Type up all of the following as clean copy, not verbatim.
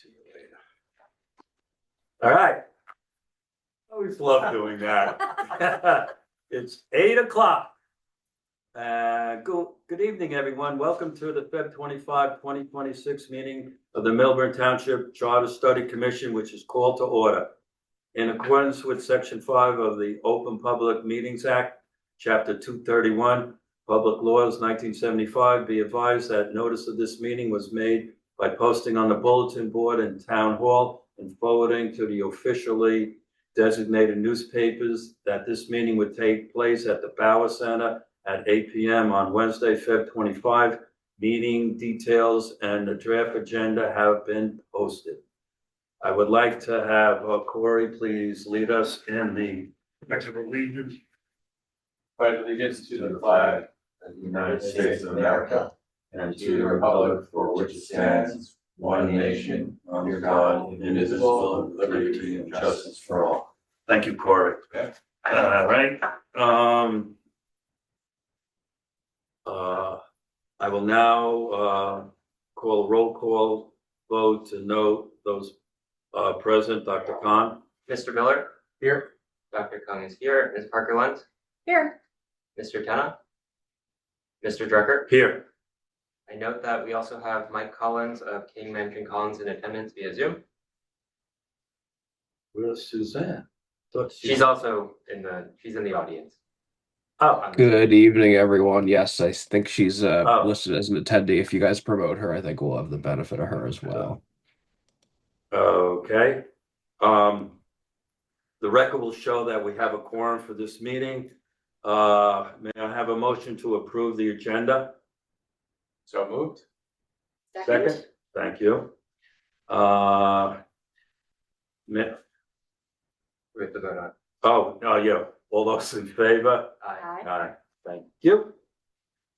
to you later. All right. Always love doing that. It's 8:00. Good evening, everyone. Welcome to the Feb 25, 2026 meeting of the Millburn Township Charter Study Commission, which is called to order. In accordance with Section 5 of the Open Public Meetings Act, Chapter 231, Public Laws 1975, be advised that notice of this meeting was made by posting on the bulletin board in Town Hall and forwarding to the officially designated newspapers that this meeting would take place at the Bauer Center at 8 p.m. on Wednesday, Feb 25. Meeting details and the draft agenda have been posted. I would like to have Corey please lead us in the Pledge of Allegiance. Pledge allegiance to the flag of the United States of America and to the republic for which it stands, one nation, under God, indivisible, with liberty and justice for all. Thank you, Corey. Okay. All right. I will now call a roll call vote to note those present. Dr. Khan. Mr. Miller? Here. Dr. Kung is here. Ms. Parker-Lund? Here. Mr. Tenna? Mr. Drucker? Here. I note that we also have Mike Collins of King Mansion Collins in attendance via Zoom. Where's Suzanne? She's also she's in the audience. Oh, Good evening, everyone. Yes, I think she's Oh. listed as an attendee. If you guys promote her, I think we'll have the benefit of her as well. okay. The record will show that we have a quorum for this meeting. May I have a motion to approve the agenda? So moved. Second. Thank you. We have to vote on. Yeah. All those in favor? Aye. Aye. Thank you.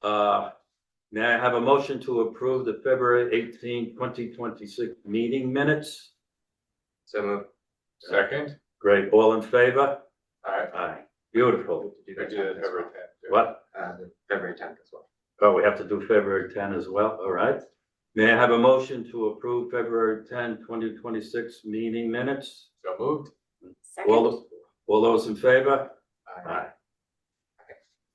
May I have a motion to approve the February 18, 2026 meeting minutes? So moved. Second. Great. All in favor? Aye. Aye. Beautiful. I did it February 10th. What? The February 10th as well. Oh, we have to do February 10 as well. All right. May I have a motion to approve February 10, 2026 meeting minutes? So moved. Second. All those in favor? Aye.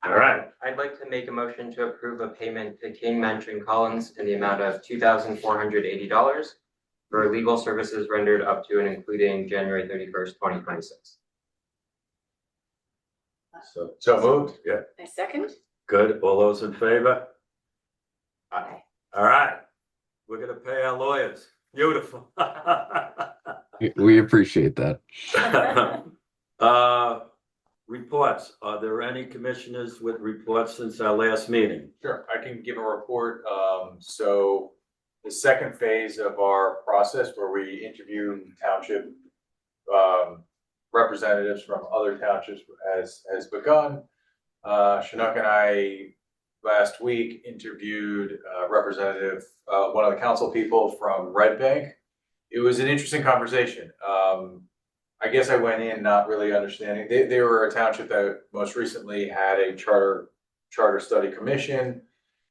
All right. I'd like to make a motion to approve a payment to King Mansion Collins in the amount of $2,480 for legal services rendered up to and including January 31st, 2026. So moved. Yeah. I second. Good. All those in favor? Aye. All right. We're going to pay our lawyers. Beautiful. We appreciate that. Reports. Are there any commissioners with reports since our last meeting? Sure, I can give a report. So the second phase of our process where we interview township representatives from other townships has begun. Chinook and I last week interviewed a representative, one of the council people from Red Bank. It was an interesting conversation. I guess I went in not really understanding. They were a township that most recently had a charter study commission,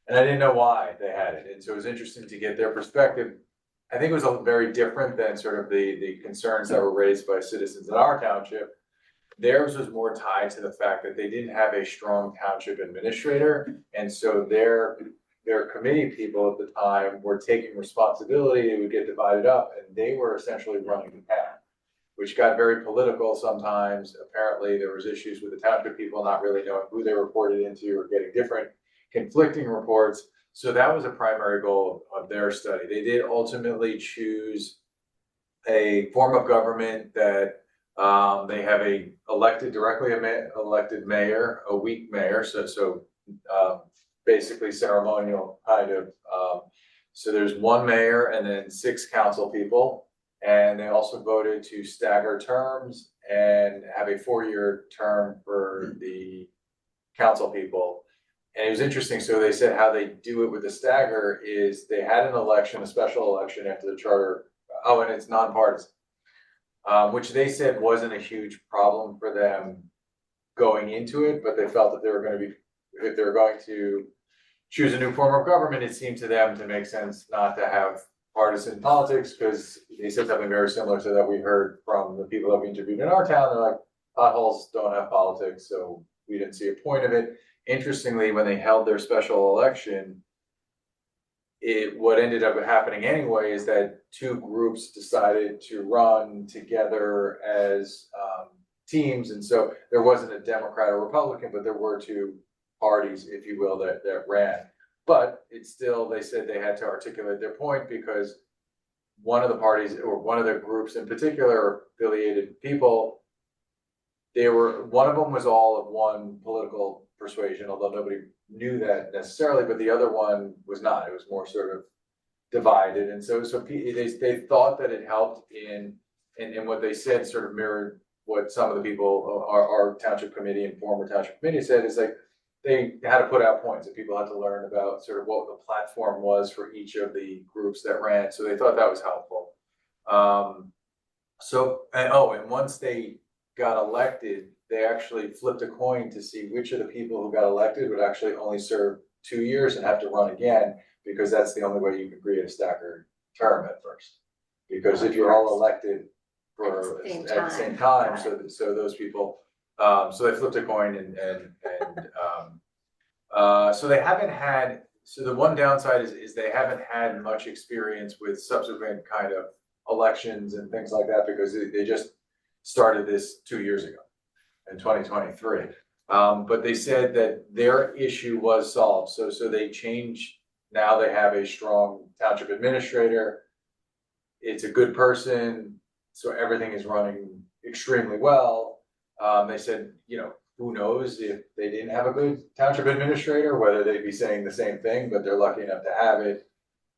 and I didn't know why they had it. And so it was interesting to get their perspective. I think it was very different than sort of the concerns that were raised by citizens in our township. Theirs was more tied to the fact that they didn't have a strong township administrator, and so their committee people at the time were taking responsibility. It would get divided up, and they were essentially running the town, which got very political sometimes. Apparently, there was issues with the township people not really knowing who they reported into or getting different conflicting reports. So that was a primary goal of their study. They did ultimately choose a form of government that they have a directly elected mayor, a weak mayor. So basically ceremonial kind of. So there's one mayor and then 6 council people. And they also voted to stagger terms and have a 4-year term for the council people. And it was interesting. So they said how they do it with the stagger is they had an election, a special election after the charter. Oh, and it's nonpartisan, which they said wasn't a huge problem for them going into it, but they felt that they were going to be, if they were going to choose a new form of government, it seemed to them to make sense not to have partisan politics, because they said something very similar to that we heard from the people that we interviewed in our town. They're like, potholes don't have politics, so we didn't see a point of it. Interestingly, when they held their special election, what ended up happening anyway is that two groups decided to run together as teams, and so there wasn't a Democrat or Republican, but there were two parties, if you will, that ran. But it's still, they said they had to articulate their point, because one of the parties, or one of the groups in particular, affiliated people, one of them was all of one political persuasion, although nobody knew that necessarily, but the other one was not. It was more sort of divided, and so they thought that it helped and what they said sort of mirrored what some of the people, our township committee and former township committee said, is like they had to put out points, and people had to learn about sort of what the platform was for each of the groups that ran. So they thought that was helpful. And once they got elected, they actually flipped a coin to see which of the people who got elected would actually only serve 2 years and have to run again, because that's the only way you can create a staggered term at first. Because if you're all elected for at the same time, so those people, so they flipped a coin so they haven't had, so the one downside is they haven't had much experience with subsequent kind of elections and things like that, because they just started this 2 years ago in 2023. But they said that their issue was solved. So they changed, now they have a strong township administrator. It's a good person, so everything is running extremely well. They said, who knows if they didn't have a good township administrator, whether they'd be saying the same thing, but they're lucky enough to have it.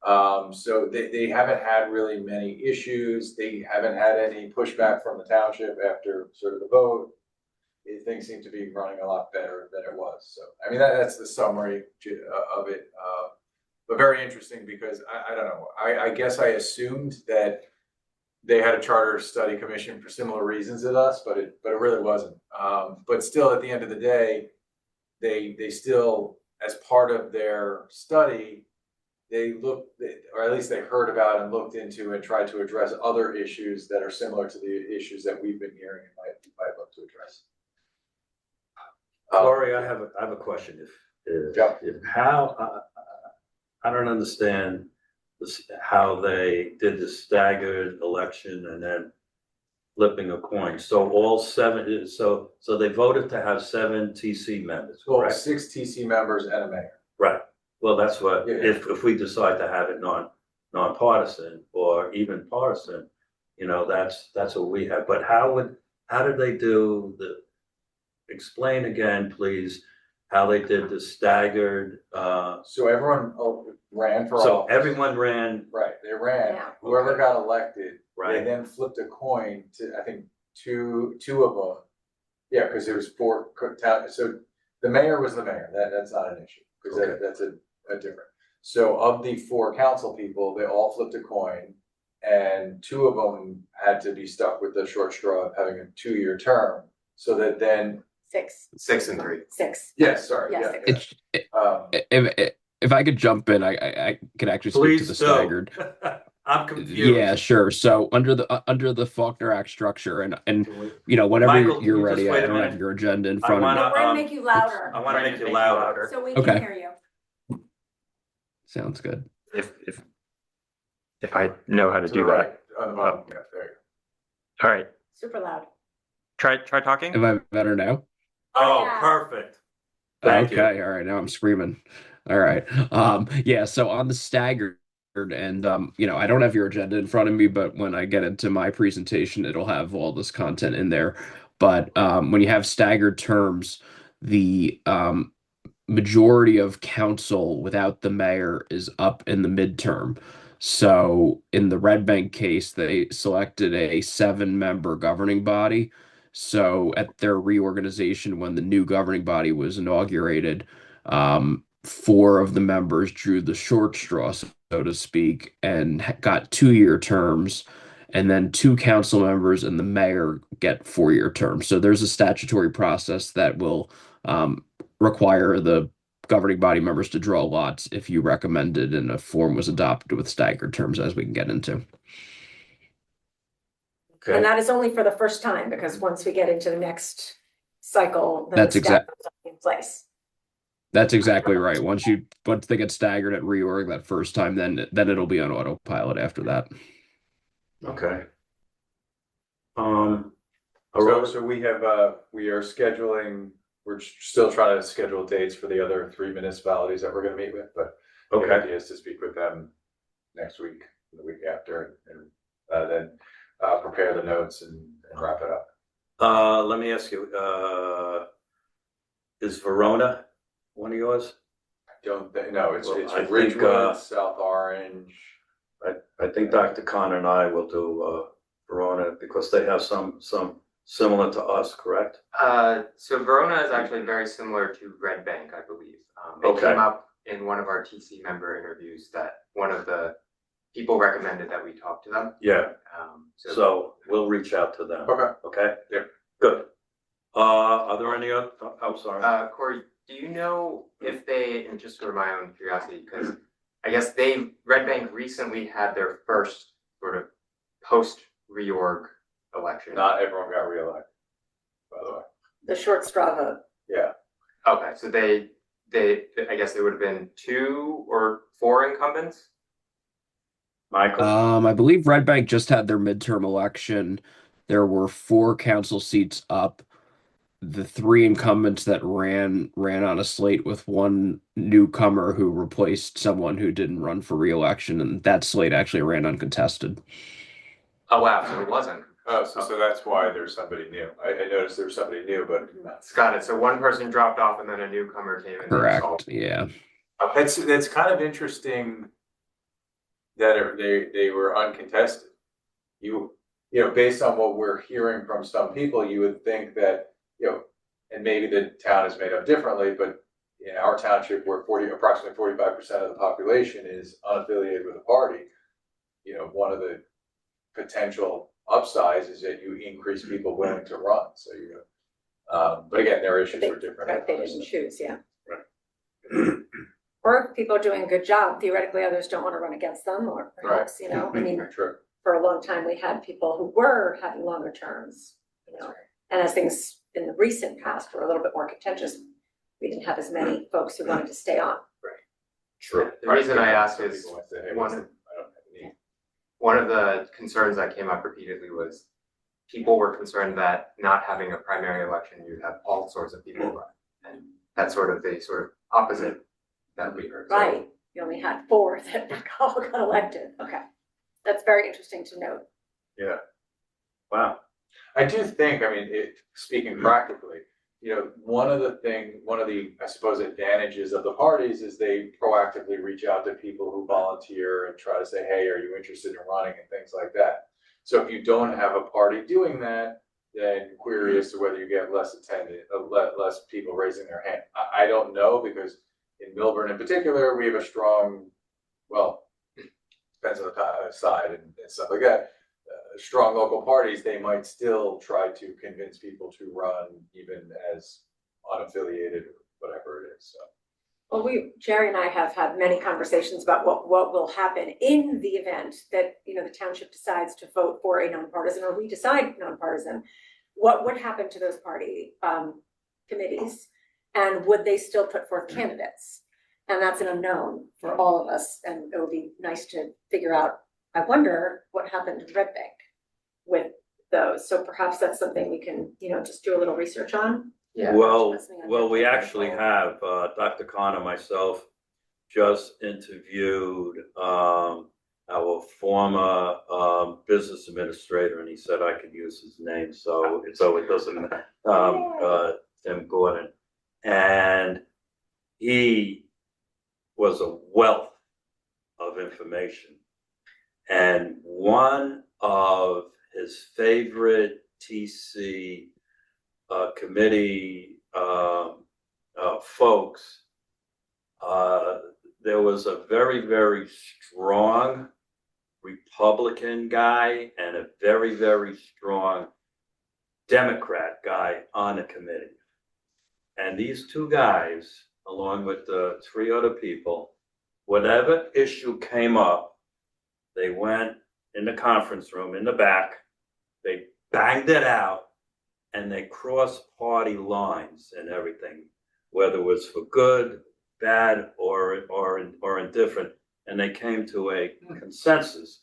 So they haven't had really many issues. They haven't had any pushback from the township after sort of the vote. Things seem to be running a lot better than it was. So, I mean, that's the summary of it. But very interesting, because I don't know. I guess I assumed that they had a charter study commission for similar reasons as us, but it really wasn't. But still, at the end of the day, they still, as part of their study, they looked, or at least they heard about and looked into and tried to address other issues that are similar to the issues that we've been hearing and might look to address. Laurie, I have a question. If how, I don't understand how they did the staggered election and then flipping a coin. So all seven, so they voted to have 7 TC members, Well, correct? 6 TC members and a mayor. Right. Well, that's what, Yeah. if we decide to have it nonpartisan or even partisan, that's what we have. But how did they do explain again, please, how they did the staggered, So everyone ran for so office. everyone ran, Right, they ran. Yeah. Whoever Okay. got elected, they right? then flipped a coin to, I think, two of them. Yeah, because there was 4 so the mayor was the mayor. That's not an issue, because Okay. that's a different. So of the 4 council people, they all flipped a coin, and 2 of them had to be stuck with the short straw of having a 2-year term. So that then, 6, 6 and 3. 6. yes, sorry, Yes. yeah. If I could jump in, I could actually speak to the Please do. staggered. I'm confused. Yeah, sure. So under the Faulkner Act structure, and whenever Michael, can you're you just ready, wait I a don't minute? have your agenda in I front of wanna- me. We're gonna make you louder, I want to make you louder. so we Okay. can hear you. Sounds good. If I know how to To do the that. right, on the bottom, yeah, there you go. All right. Super loud. Try talking. Am I better now? Oh, Yeah. perfect. Thank you. Okay, all right. Now I'm screaming. All right. Yeah, so on the staggered, and I don't have your agenda in front of me, but when I get into my presentation, it'll have all this content in there. But when you have staggered terms, the majority of council without the mayor is up in the midterm. So in the Red Bank case, they selected a 7-member governing body. So at their reorganization, when the new governing body was inaugurated, 4 of the members drew the short straw, so to speak, and got 2-year terms. And then 2 council members and the mayor get 4-year terms. So there's a statutory process that will require the governing body members to draw lots if you recommended and a form was adopted with staggered terms, as we can get into. And Okay, that is only for the first time, because once we get into the next cycle, then That's the exact- step is in place. That's exactly right. Once they get staggered at reorg that first time, then it'll be on autopilot after that. okay. So, Aurora, so we are scheduling, we're still trying to schedule dates for the other 3 municipalities that we're gonna meet with, but the okay, idea is to speak with them next week, the week after, and then prepare the notes and wrap it up. let me ask you, is Verona one of yours? Don't think, no, it's Well, I think, Ridgewood, South Orange. I think Dr. Connor and I will do, Verona, because they have some similar to us, correct? So Verona is actually very similar to Red Bank, I believe. It Okay. came up in one of our TC member interviews that one of the people recommended that we talk to them. Yeah, So so we'll reach out to them, Okay. okay? Yep. Good. Are there any other, oh, sorry. Corey, do you know if they, and just for my own curiosity, because I guess Red Bank recently had their first sort of post-reorg election. Not everyone got reelected, by the way. The short straw vote. Yeah, Okay, so they, I guess there would have been 2 or 4 incumbents? Michael? I believe Red Bank just had their midterm election. There were 4 council seats up. The 3 incumbents that ran on a slate with one newcomer who replaced someone who didn't run for re-election, and that slate actually ran uncontested. Oh, wow, so it wasn't. oh, so that's why there's somebody new. I noticed there was somebody new, but Got it. So one person dropped off and then a newcomer came in. Correct. Yeah. that's kind of interesting that they were uncontested. You know, based on what we're hearing from some people, you would think that, you know, and maybe the town is made up differently, but in our township, where approximately 45% of the population is unaffiliated with a party, you know, one of the potential upsides is that you increase people willing to run. So but again, their issues are different. Right, they didn't choose, yeah. Right. Or if people are doing a good job, theoretically, others don't want to run against them, or perhaps, you know, I mean, True. for a long time, we had people who were having longer terms, you know. And as things in the recent past were a little bit more contentious, we didn't have as many folks who wanted to stay on. True. The reason I asked Some is people might say, hey, one- I don't have a need. one of the concerns that came up repeatedly was people were concerned that not having a primary election, you'd have all sorts of people run. And that's sort of the opposite that we heard. So- Right, you only had 4 that all got elected, okay. That's very interesting to note. Yeah. Wow. I do think, I mean, speaking practically, you know, one of the, I suppose, advantages of the parties is they proactively reach out to people who volunteer and try to say, hey, are you interested in running and things like that. So if you don't have a party doing that, then query as to whether you get less people raising their hand. I don't know, because in Milburn in particular, we have a strong, well, depends on the side and stuff like that. Strong local parties, they might still try to convince people to run even as unaffiliated or whatever it is, so. Well, Jerry and I have had many conversations about what will happen in the event that, you know, the township decides to vote for a nonpartisan, or we decide nonpartisan. What would happen to those party committees, and would they still put forth candidates? And that's an unknown for all of us, and it would be nice to figure out. I wonder what happened to Red Bank with those. So perhaps that's something we can, you know, just do a little research on. Yeah. Well, Listening on well, we that. actually have, Dr. Khan and myself just interviewed, our former, business administrator, and he said I could use his name, so it doesn't, Tim Gordon. And he was a wealth of information. And one of his favorite TC committee folks, there was a very, very strong Republican guy and a very, very strong Democrat guy on the committee. And these 2 guys, along with three other people. Whatever issue came up, they went in the conference room in the back, they banged it out, and they crossed party lines and everything, whether it was for good, bad, or indifferent, and they came to a consensus.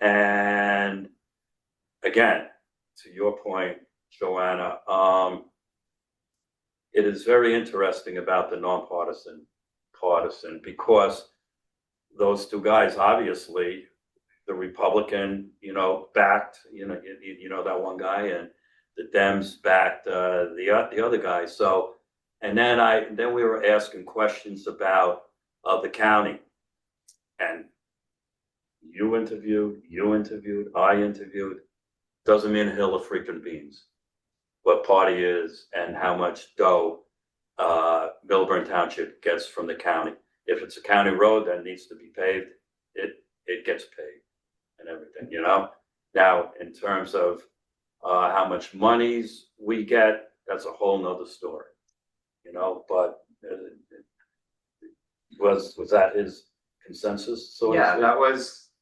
And again, to your point, Joanna, it is very interesting about the nonpartisan partisan, because those two guys, obviously, the Republican, backed, that one guy, and the Dems backed the other guy. So, and then we were asking questions about the county, and you interviewed, I interviewed. Doesn't mean a hill of freaking beans what party is and how much dough Milburn Township gets from the county. If it's a county road that needs to be paved, it gets paved and everything, Now, in terms of how much monies we get, that's a whole nother story, but was that his consensus? So to Yeah, speak?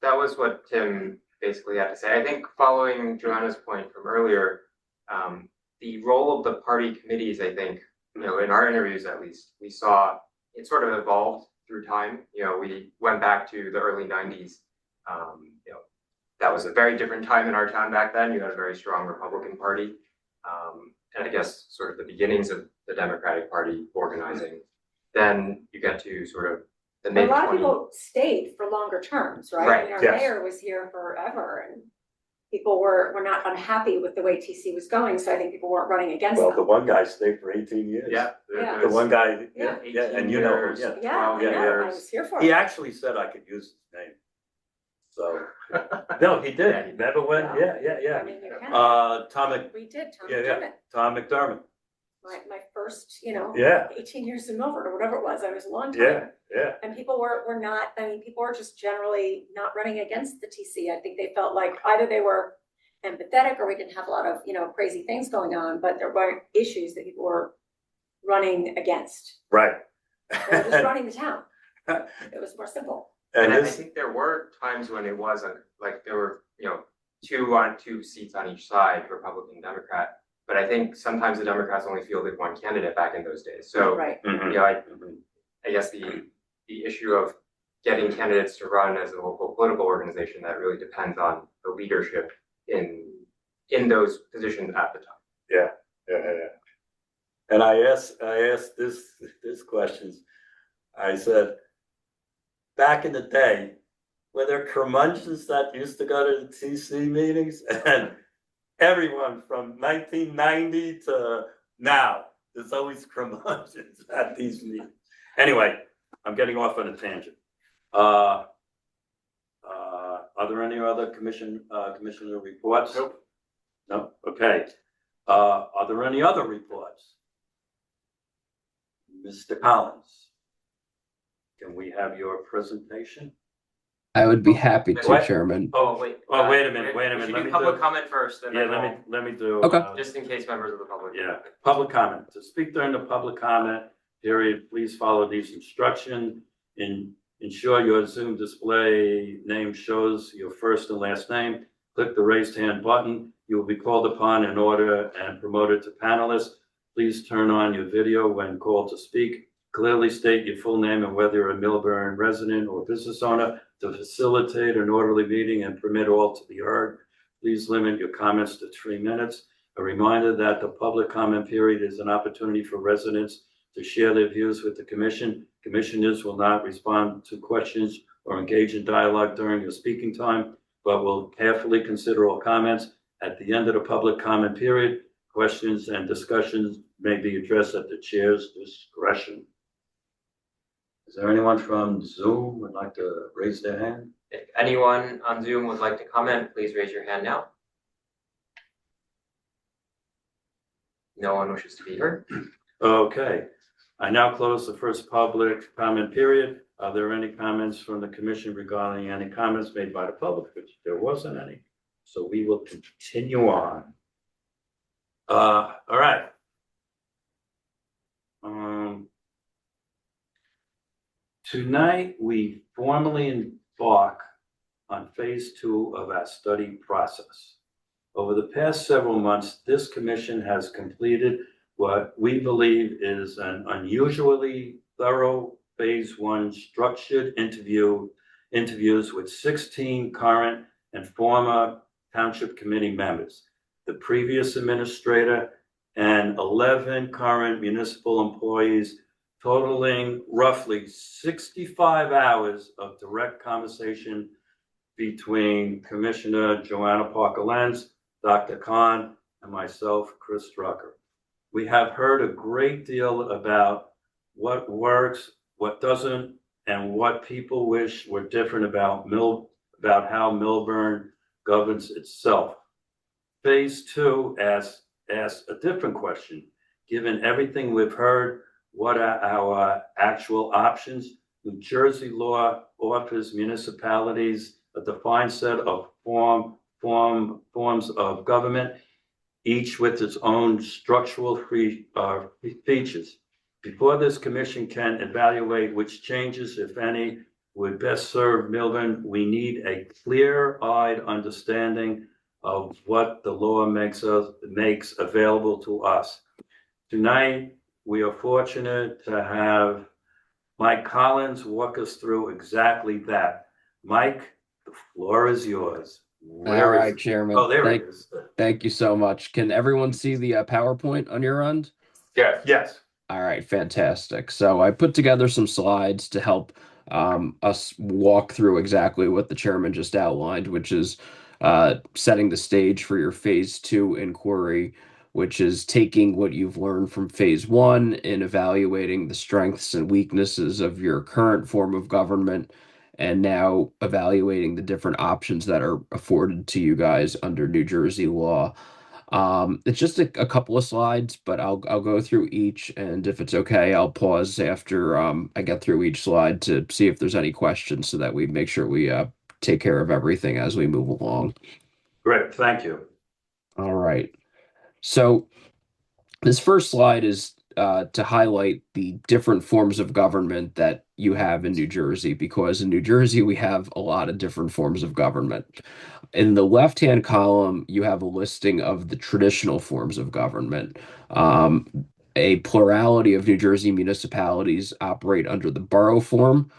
that was what Tim basically had to say. I think following Joanna's point from earlier, the role of the party committees, I think, in our interviews at least, we saw it sort of evolved through time. We went back to the early 90s. That was a very different time in our town back then. You had a very strong Republican Party. And I guess sort of the beginnings of the Democratic Party organizing. Then you get to sort of the A mid lot of people stayed for longer terms, right? Right, I mean, our yes. mayor was here forever, and people were not unhappy with the way TC was going, so I think people weren't running against Well, the them. one guy stayed for 18 years. Yeah. Yeah. The one guy, Yeah. and you know, 18 yeah. years. Yeah, I Yeah, know, yeah. I was here for He it. actually said I could use his name. So, no, he did. Remember when? Yeah. Yeah. I mean, you can. We did, Tom yeah, McDermott, Tom McDermott. my first, Yeah, 18 years in Milford or whatever it was, I was a long time. yeah. And people were not, people were just generally not running against the TC. I think they felt like either they were empathetic or we didn't have a lot of, crazy things going on, but there weren't issues that people were running against. Right. They were just running the town. It was more simple. And I this, think there were times when it wasn't, like there were, 2 seats on each side, Republican, Democrat. But I think sometimes the Democrats only fielded one candidate back in those days. So, Right. Mhm. I guess the issue of getting candidates to run as a local political organization, that really depends on the leadership in those positions at the time. Yeah. And I asked this questions. I said, back in the day, were there curmudgeons that used to go to the TC meetings? And everyone from 1990 to now, there's always curmudgeons at these meetings. Anyway, I'm getting off on a tangent. Are there any other commissioner reports? Nope. No, okay. Are there any other reports? Mr. Collins, can we have your presentation? I would be happy to, What? Chairman. Oh, wait. Oh, wait a minute. We Let should me do public do- comment first, and Yeah, then let me do. Okay. just in case members of the public. Yeah, public comment. To speak during the public comment period, please follow these instructions. Ensure your Zoom display name shows your first and last name. Click the raised hand button. You will be called upon in order and promoted to panelists. Please turn on your video when called to speak. Clearly state your full name and whether you're a Millburn resident or business owner to facilitate an orderly meeting and permit all to be heard. Please limit your comments to 3 minutes. A reminder that the public comment period is an opportunity for residents to share their views with the commission. Commissioners will not respond to questions or engage in dialogue during your speaking time, but will carefully consider all comments. At the end of the public comment period, questions and discussions may be addressed at the chair's discretion. Is there anyone from Zoom would like to raise their hand? If anyone on Zoom would like to comment, please raise your hand now. No one wishes to be heard. Okay, I now close the first public comment period. Are there any comments from the commission regarding any comments made by the public? Which there wasn't any. So we will continue on. All right. Tonight, we formally embark on phase 2 of our study process. Over the past several months, this commission has completed what we believe is an unusually thorough phase 1 structured interviews with 16 current and former township committee members, the previous administrator, and 11 current municipal employees, totaling roughly 65 hours of direct conversation between Commissioner Joanna Parker Lenz, Dr. Khan, and myself, Chris Drucker. We have heard a great deal about what works, what doesn't, and what people wish were different about how Millburn governs itself. Phase 2 asks a different question. Given everything we've heard, what are our actual options? New Jersey law offers municipalities a defined set of forms of government, each with its own structural features. Before this commission can evaluate which changes, if any, would best serve Millburn, we need a clear-eyed understanding of what the law makes available to us. Tonight, we are fortunate to have Mike Collins walk us through exactly that. Mike, the floor is yours. All right, Chairman. Oh, there it is. Thank you so much. Can everyone see the PowerPoint on your end? Yes. All right, fantastic. So I put together some slides to help us walk through exactly what the chairman just outlined, which is setting the stage for your phase 2 inquiry, which is taking what you've learned from phase 1 and evaluating the strengths and weaknesses of your current form of government, and now evaluating the different options that are afforded to you guys under New Jersey law. It's just a couple of slides, but I'll go through each, and if it's okay, I'll pause after I get through each slide to see if there's any questions so that we make sure we take care of everything as we move along. Great, thank you. All right. So this first slide is to highlight the different forms of government that you have in New Jersey, because in New Jersey we have a lot of different forms of government. In the left-hand column, you have a listing of the traditional forms of government. A plurality of New Jersey municipalities operate under the borough form,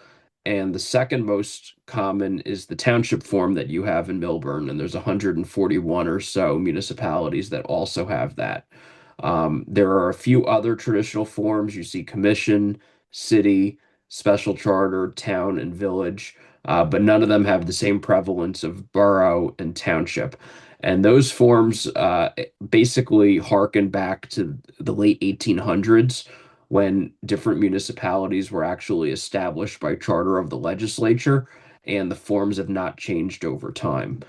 and the second most common is the township form that you have in Millburn, and there's 141 or so municipalities that also have that. There are a few other traditional forms. You see commission, city, special charter, town, and village, but none of them have the same prevalence of borough and township. And those forms basically harken back to the late 1800s, when different municipalities were actually established by charter of the legislature, and the forms have not changed over time.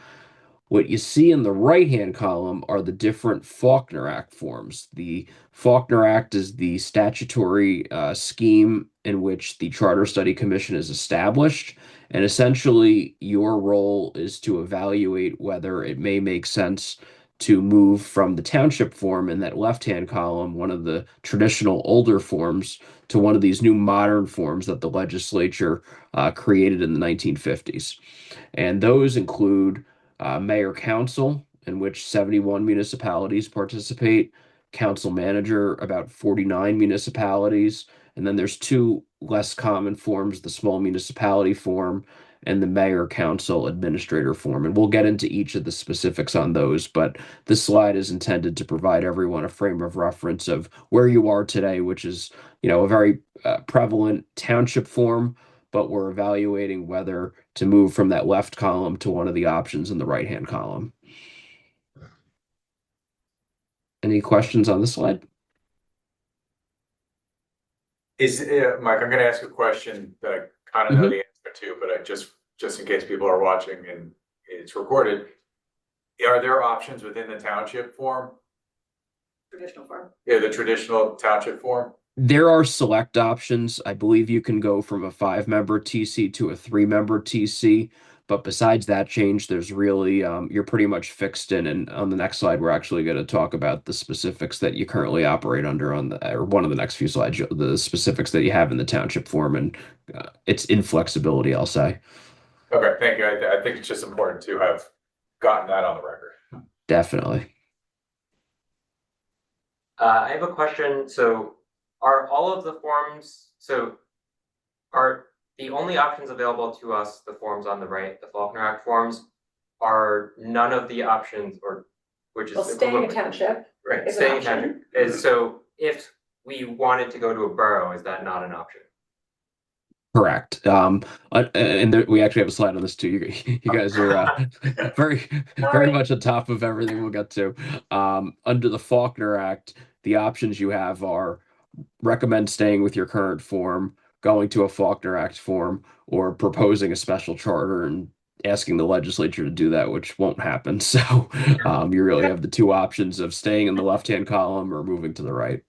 What you see in the right-hand column are the different Faulkner Act forms. The Faulkner Act is the statutory scheme in which the Charter Study Commission is established, and essentially your role is to evaluate whether it may make sense to move from the township form in that left-hand column, one of the traditional older forms, to one of these new modern forms that the legislature created in the 1950s. And those include mayor council, in which 71 municipalities participate, council manager, about 49 municipalities, and then there's two less common forms, the small municipality form and the mayor council administrator form. And we'll get into each of the specifics on those, but this slide is intended to provide everyone a frame of reference of where you are today, which is, a very prevalent township form, but we're evaluating whether to move from that left column to one of the options in the right-hand column. Any questions on this slide? Mike, I'm going to ask a question that I kind of know the answer to, but I just in case people are watching and it's recorded, are there options within the township form? Traditional form. Yeah, the traditional township form. There are select options. I believe you can go from a 5-member TC to a 3-member TC, But besides that change, there's really you're pretty much fixed in. And on the next slide, we're actually going to talk about the specifics that you currently operate under on the or one of the next few slides, the specifics that you have in the township form and its inflexibility, I'll say. Okay, thank you. I think it's just important to have gotten that on the record. Definitely. I have a question. So are all of the forms, so are the only options available to us, the forms on the right, the Faulkner Act forms, are none of the options, or which is Well, staying in township right, is an staying in option. township is, so if we wanted to go to a borough, is that not an option? Correct. And there, we actually have a slide on this too. You guys are very, very Sorry. much on top of everything we'll get to. Under the Faulkner Act, the options you have are recommend staying with your current form, going to a Faulkner Act form, or proposing a special charter and asking the legislature to do that, which won't happen. So you really have the two options of staying in the left-hand column or moving to the right.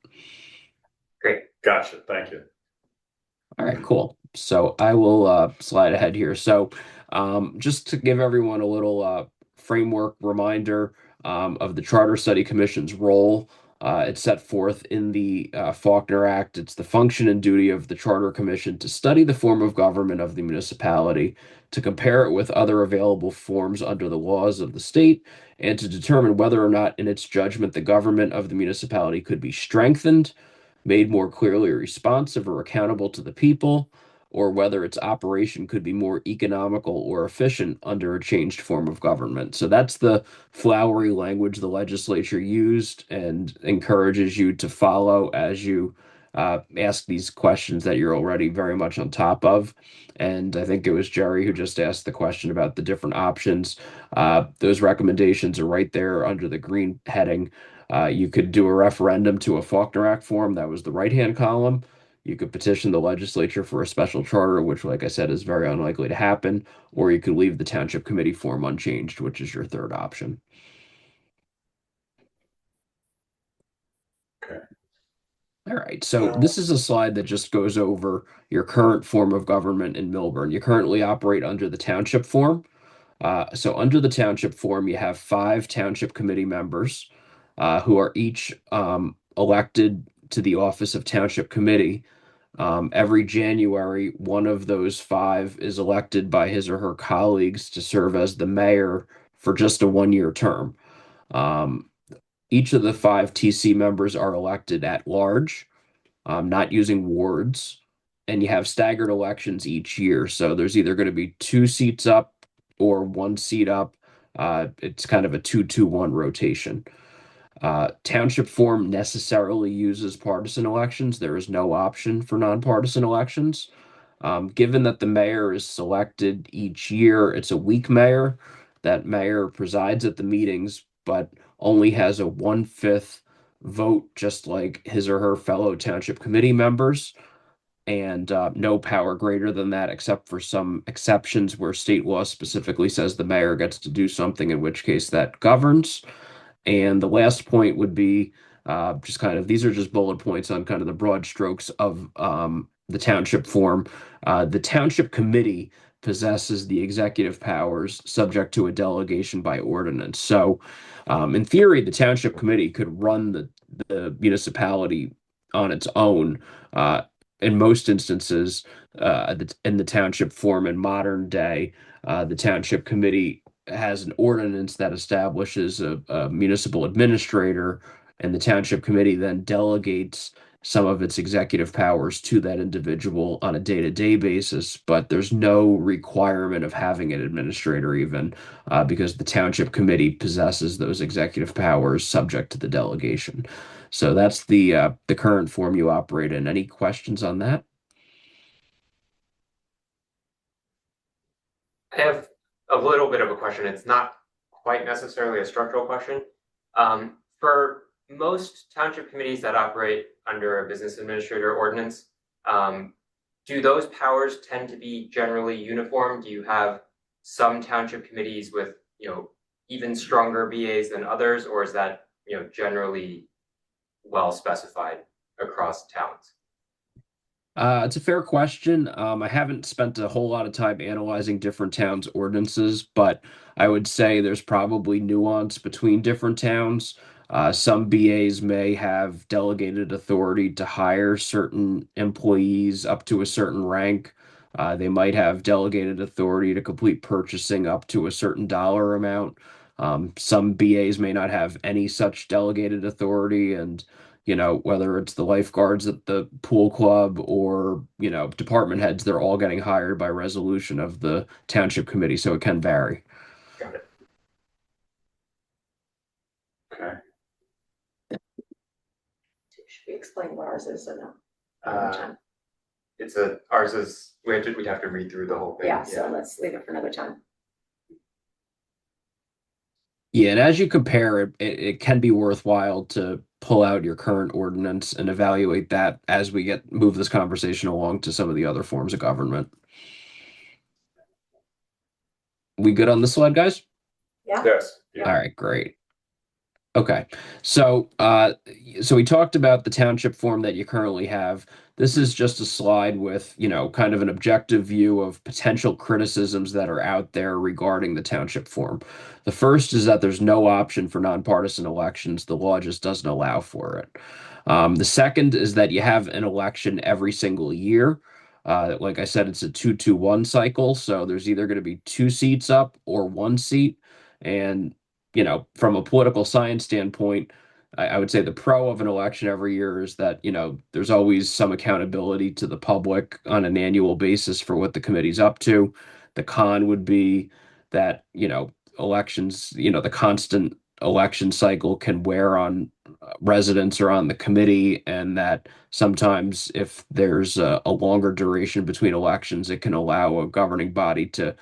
Great. Gotcha, thank you. All right, cool. So I will slide ahead here. So just to give everyone a little framework reminder of the Charter Study Commission's role, it's set forth in the Faulkner Act. It's the function and duty of the Charter Commission to study the form of government of the municipality, to compare it with other available forms under the laws of the state, and to determine whether or not, in its judgment, the government of the municipality could be strengthened, made more clearly responsive or accountable to the people, or whether its operation could be more economical or efficient under a changed form of government. So that's the flowery language the legislature used and encourages you to follow as you ask these questions that you're already very much on top of. And I think it was Jerry who just asked the question about the different options. Those recommendations are right there under the green heading. You could do a referendum to a Faulkner Act form. That was the right-hand column. You could petition the legislature for a special charter, which, like I said, is very unlikely to happen. Or you could leave the township committee form unchanged, which is your third option. Okay. All right, so this is a slide that just goes over your current form of government in Millburn. You currently operate under the township form. So under the township form, you have 5 township committee members who are each elected to the office of township committee. Every January, one of those 5 is elected by his or her colleagues to serve as the mayor for just a 1-year term. Each of the 5 TC members are elected at large, not using wards, and you have staggered elections each year. So there's either going to be 2 seats up or 1 seat up. It's kind of a 2-2-1 rotation. Township form necessarily uses partisan elections. There is no option for nonpartisan elections. Given that the mayor is selected each year, it's a weak mayor. That mayor presides at the meetings, but only has a 1/5 vote, just like his or her fellow township committee members, and no power greater than that, except for some exceptions where state law specifically says the mayor gets to do something, in which case that governs. And the last point would be just kind of these are just bullet points on kind of the broad strokes of the township form. The township committee possesses the executive powers subject to a delegation by ordinance. So, in theory, the township committee could run the municipality on its own. In most instances, in the township form in modern day, the township committee has an ordinance that establishes a municipal administrator, and the township committee then delegates some of its executive powers to that individual on a day-to-day basis, but there's no requirement of having an administrator even because the township committee possesses those executive powers subject to the delegation. So that's the current form you operate in. Any questions on that? I have a little bit of a question. It's not quite necessarily a structural question. For most township committees that operate under a business administrator ordinance, do those powers tend to be generally uniform? Do you have some township committees with, even stronger BAs than others, or is that, generally well specified across towns? It's a fair question. I haven't spent a whole lot of time analyzing different towns' ordinances, but I would say there's probably nuance between different towns. Some BAs may have delegated authority to hire certain employees up to a certain rank. They might have delegated authority to complete purchasing up to a certain dollar amount. Some BAs may not have any such delegated authority, and whether it's the lifeguards at the pool club or, department heads, they're all getting hired by resolution of the township committee, so it can vary. Got it. Okay. Should we explain what ours is or no? Uh, we'd have to read through the whole thing. Yeah, so let's leave it for another time. Yeah, and as you compare it can be worthwhile to pull out your current ordinance and evaluate that as we move this conversation along to some of the other forms of government. We good on this slide, guys? Yeah. Yes. All right, great. Okay, so we talked about the township form that you currently have. This is just a slide with, kind of an objective view of potential criticisms that are out there regarding the township form. The first is that there's no option for nonpartisan elections. The law just doesn't allow for it. The second is that you have an election every single year. Like I said, it's a 2-2-1 cycle, so there's either going to be 2 seats up or 1 seat. And from a political science standpoint, I would say the pro of an election every year is that, there's always some accountability to the public on an annual basis for what the committee's up to. The con would be that, elections, the constant election cycle can wear on residents or on the committee, and that sometimes if there's a longer duration between elections, it can allow a governing body to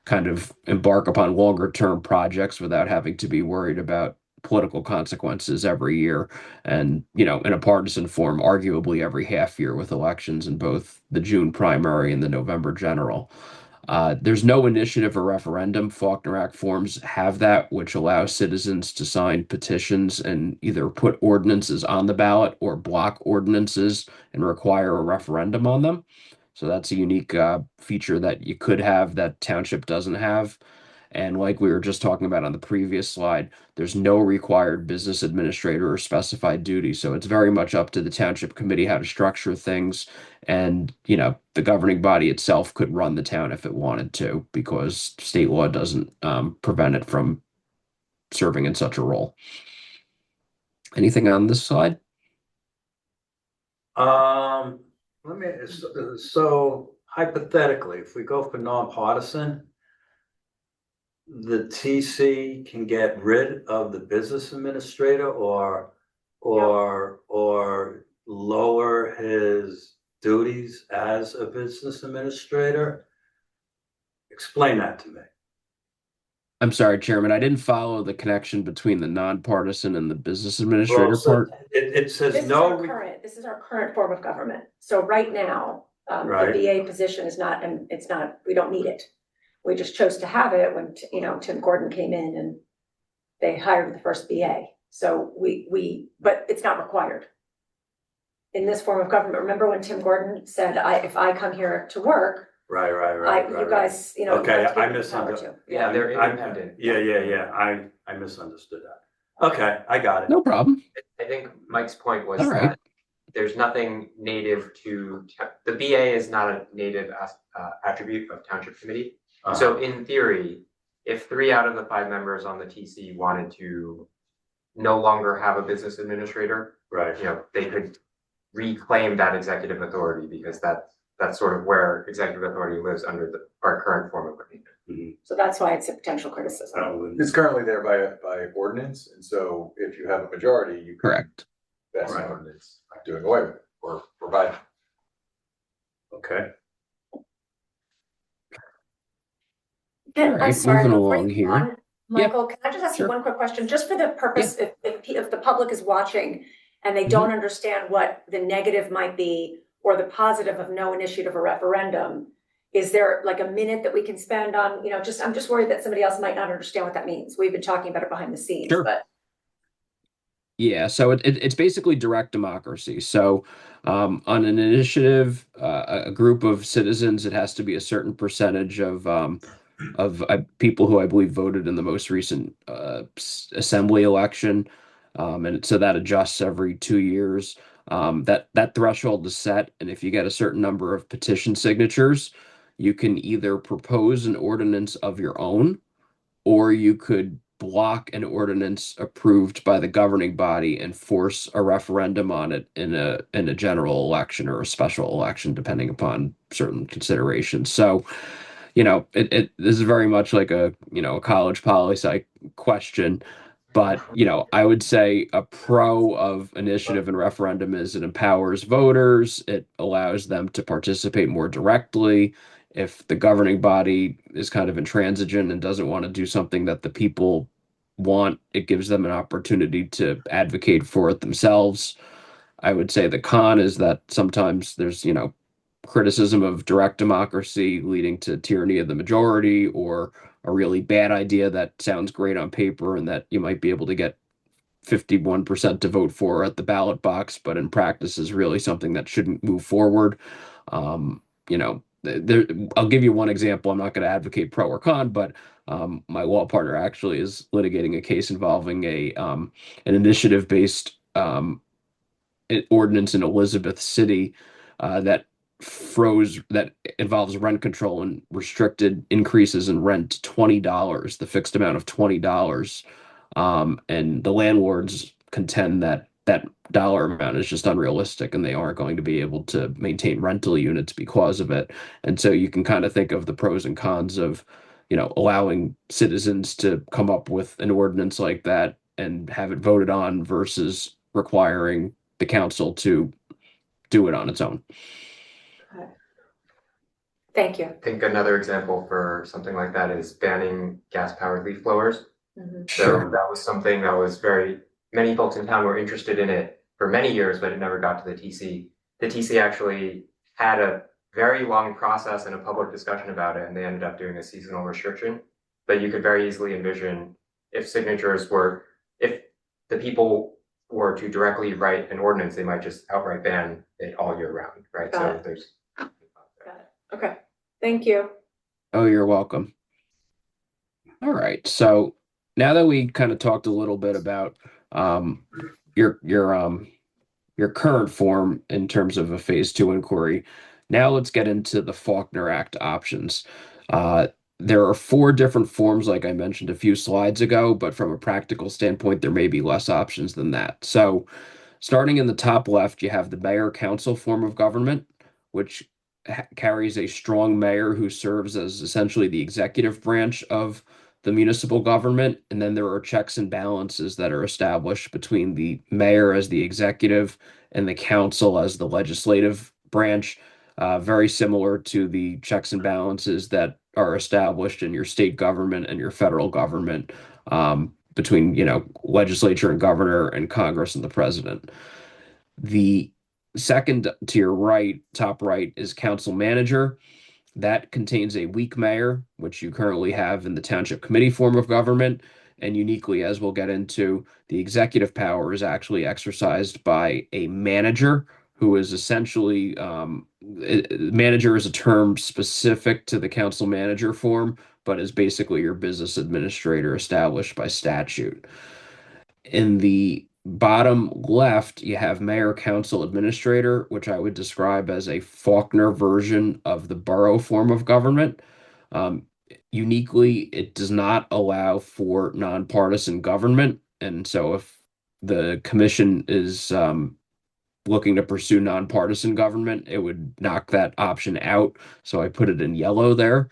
kind of embark upon longer term projects without having to be worried about political consequences every year. And, in a partisan form, arguably every half year with elections in both the June primary and the November general. There's no initiative or referendum. Faulkner Act forms have that, which allows citizens to sign petitions and either put ordinances on the ballot or block ordinances and require a referendum on them. So that's a unique feature that you could have that township doesn't have. And like we were just talking about on the previous slide, there's no required business administrator or specified duty. So it's very much up to the township committee how to structure things. And, the governing body itself could run the town if it wanted to, because state law doesn't prevent it from serving in such a role. Anything on this slide? So hypothetically, if we go for nonpartisan, the TC can get rid of the business administrator or lower his duties as a business administrator. Explain that to me. I'm sorry, Chairman, I didn't follow the connection between the nonpartisan and the business administrator part. It says This is no. this is our current form of government. So right now, the Right. BA position is not, and it's not, we don't need it. We just chose to have it when, Tim Gordon came in and they hired the first BA. So but it's not required. In this form of government, remember when Tim Gordon said, if I come here to work, Right. you guys, Okay, have to I give me the power misunderstood. to. Yeah, they're independent. Yeah. I misunderstood that. Okay, I got it. No problem. I think Mike's point was All right. that there's nothing native to, the BA is not a native attribute of township committee. Uh-huh. So in theory, if 3 out of the 5 members on the TC wanted to no longer have a business administrator, Right. they could reclaim that executive authority, because that's sort of where executive authority lives under our current form of government. So that's why it's a potential criticism. It's currently there by ordinance, and so if you have a majority, you can Correct. pass an Right. ordinance doing away with it or provide. Okay. I'm All right, sorry, moving before along you here. go on, Michael, can I just ask you Sure. one quick question, just for the purpose, if the public is watching and they don't understand what the negative might be or the positive of no initiative or referendum, is there like a minute that we can spend on, I'm just worried that somebody else might not understand what that means. We've been talking about it behind the scenes, Sure. but Yeah, so it's basically direct democracy. So on an initiative, a group of citizens, it has to be a certain percentage of people who I believe voted in the most recent assembly election, and so that adjusts every 2 years. That threshold is set, and if you get a certain number of petition signatures, you can either propose an ordinance of your own, or you could block an ordinance approved by the governing body and force a referendum on it in a general election or a special election, depending upon certain considerations. So, this is very much like a college poli-sci question. But, I would say a pro of initiative and referendum is it empowers voters, it allows them to participate more directly. If the governing body is kind of intransigent and doesn't want to do something that the people want, it gives them an opportunity to advocate for it themselves. I would say the con is that sometimes there's, criticism of direct democracy leading to tyranny of the majority, or a really bad idea that sounds great on paper and that you might be able to get 51% to vote for at the ballot box, but in practice is really something that shouldn't move forward. I'll give you one example. I'm not going to advocate pro or con, but my law partner actually is litigating a case involving an initiative-based ordinance in Elizabeth City that involves rent control and restricted increases in rent to $20, the fixed amount of $20. And the landlords contend that that dollar amount is just unrealistic and they aren't going to be able to maintain rental units because of it. And so you can kind of think of the pros and cons of, allowing citizens to come up with an ordinance like that and have it voted on versus requiring the council to do it on its own. Thank you. I think another example for something like that is banning gas-powered leaf blowers. Mhm. So Sure. that was something that was many folks in town were interested in it for many years, but it never got to the TC. The TC actually had a very long process and a public discussion about it, and they ended up doing a seasonal restriction. But you could very easily envision if the people were to directly write an ordinance, they might just outright ban it all year round, right? Got So it. there's. Got it. Okay, thank you. Oh, you're welcome. All right. So now that we kind of talked a little bit about um, your your current form in terms of a phase two inquiry, now let's get into the Faulkner Act options. Uh, there are four different forms, like I mentioned a few slides ago, but from a practical standpoint, there may be less options than that. So starting in the top left, you have the mayor council form of government, which carries a strong mayor who serves as essentially the executive branch of the municipal government. And then there are checks and balances that are established between the mayor as the executive and the council as the legislative branch, very similar to the checks and balances that are established in your state government and your federal government, between, legislature and governor and Congress and the president. The second to your right, top right, is council manager. That contains a weak mayor, which you currently have in the township committee form of government. And uniquely, as we'll get into, the executive power is actually exercised by a manager who is essentially, manager is a term specific to the council manager form, but is basically your business administrator established by statute. In the bottom left, you have mayor council administrator, which I would describe as a Faulkner version of the borough form of government. Um, Uniquely, it does not allow for nonpartisan government. And so if the commission is looking to pursue nonpartisan government, it would knock that option out. So I put it in yellow there.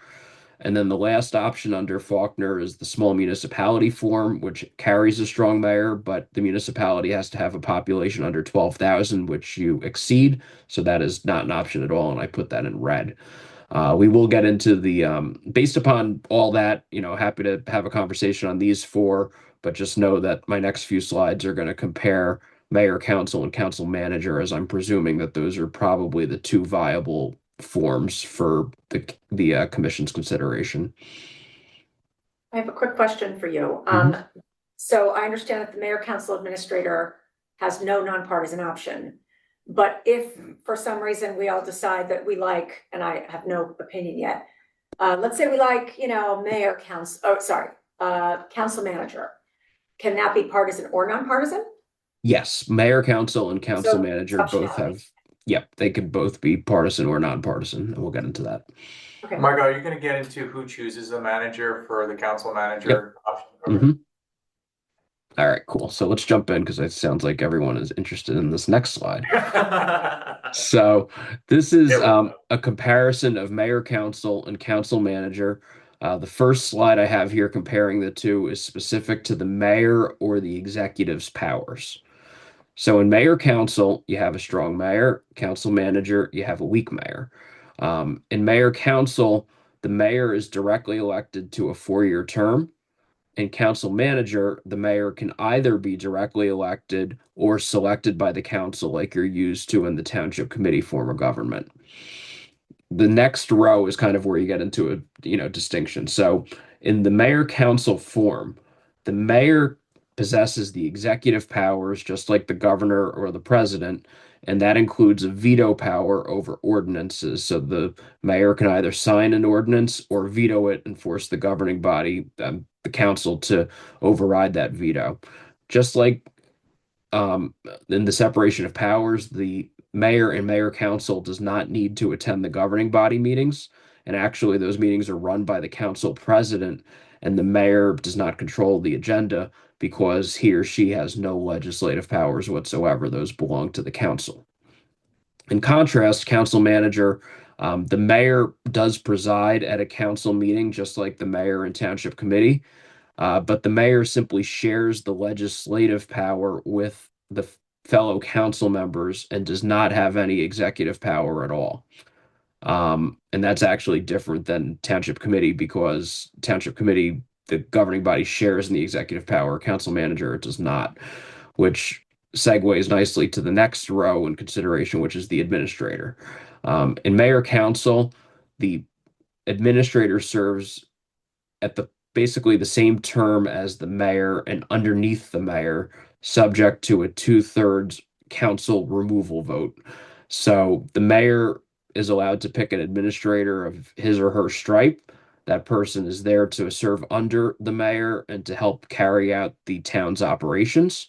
And then the last option under Faulkner is the small municipality form, which carries a strong mayor, but the municipality has to have a population under 12,000, which you exceed. So that is not an option at all. And I put that in red. We will get into based upon all that, happy to have a conversation on these four, but just know that my next few slides are going to compare mayor, council, and council manager, as I'm presuming that those are probably the two viable forms for the commission's consideration. I have a quick question for you. So I understand that the mayor council administrator has no nonpartisan option. But if for some reason we all decide that we like, and I have no opinion yet, let's say we like, mayor, council manager. Can that be partisan or nonpartisan? Yes, mayor, council, and council So, manager both optionality. have, yep, they can both be partisan or nonpartisan, and we'll get into that. Okay. Marco, are you gonna get into who chooses the manager for the council manager option? Okay. Mhm. All right, cool. So let's jump in because it sounds like everyone is interested in this next slide. So this is a comparison of mayor, council, and council manager. The first slide I have here comparing the two is specific to the mayor or the executive's powers. So in mayor council, you have a strong mayor, council manager, you have a weak mayor. In mayor council, the mayor is directly elected to a 4-year term. In council manager, the mayor can either be directly elected or selected by the council, like you're used to in the township committee form of government. The next row is kind of where you get into a distinction. So in the mayor council form, the mayor possesses the executive powers just like the governor or the president, and that includes a veto power over ordinances. So the mayor can either sign an ordinance or veto it and force the governing body, the council, to override that veto. Just like in the separation of powers, the mayor and mayor council does not need to attend the governing body meetings. And actually, those meetings are run by the council president, and the mayor does not control the agenda because he or she has no legislative powers whatsoever. Those belong to the council. In contrast, council manager, the mayor does preside at a council meeting, just like the mayor and township committee. But the mayor simply shares the legislative power with the fellow council members and does not have any executive power at all. And that's actually different than township committee because township committee, the governing body, shares in the executive power. Council manager does not, which segues nicely to the next row in consideration, which is the administrator. In mayor council, the administrator serves at the basically the same term as the mayor and underneath the mayor, subject to a 2/3 council removal vote. So the mayor is allowed to pick an administrator of his or her stripe. That person is there to serve under the mayor and to help carry out the town's operations.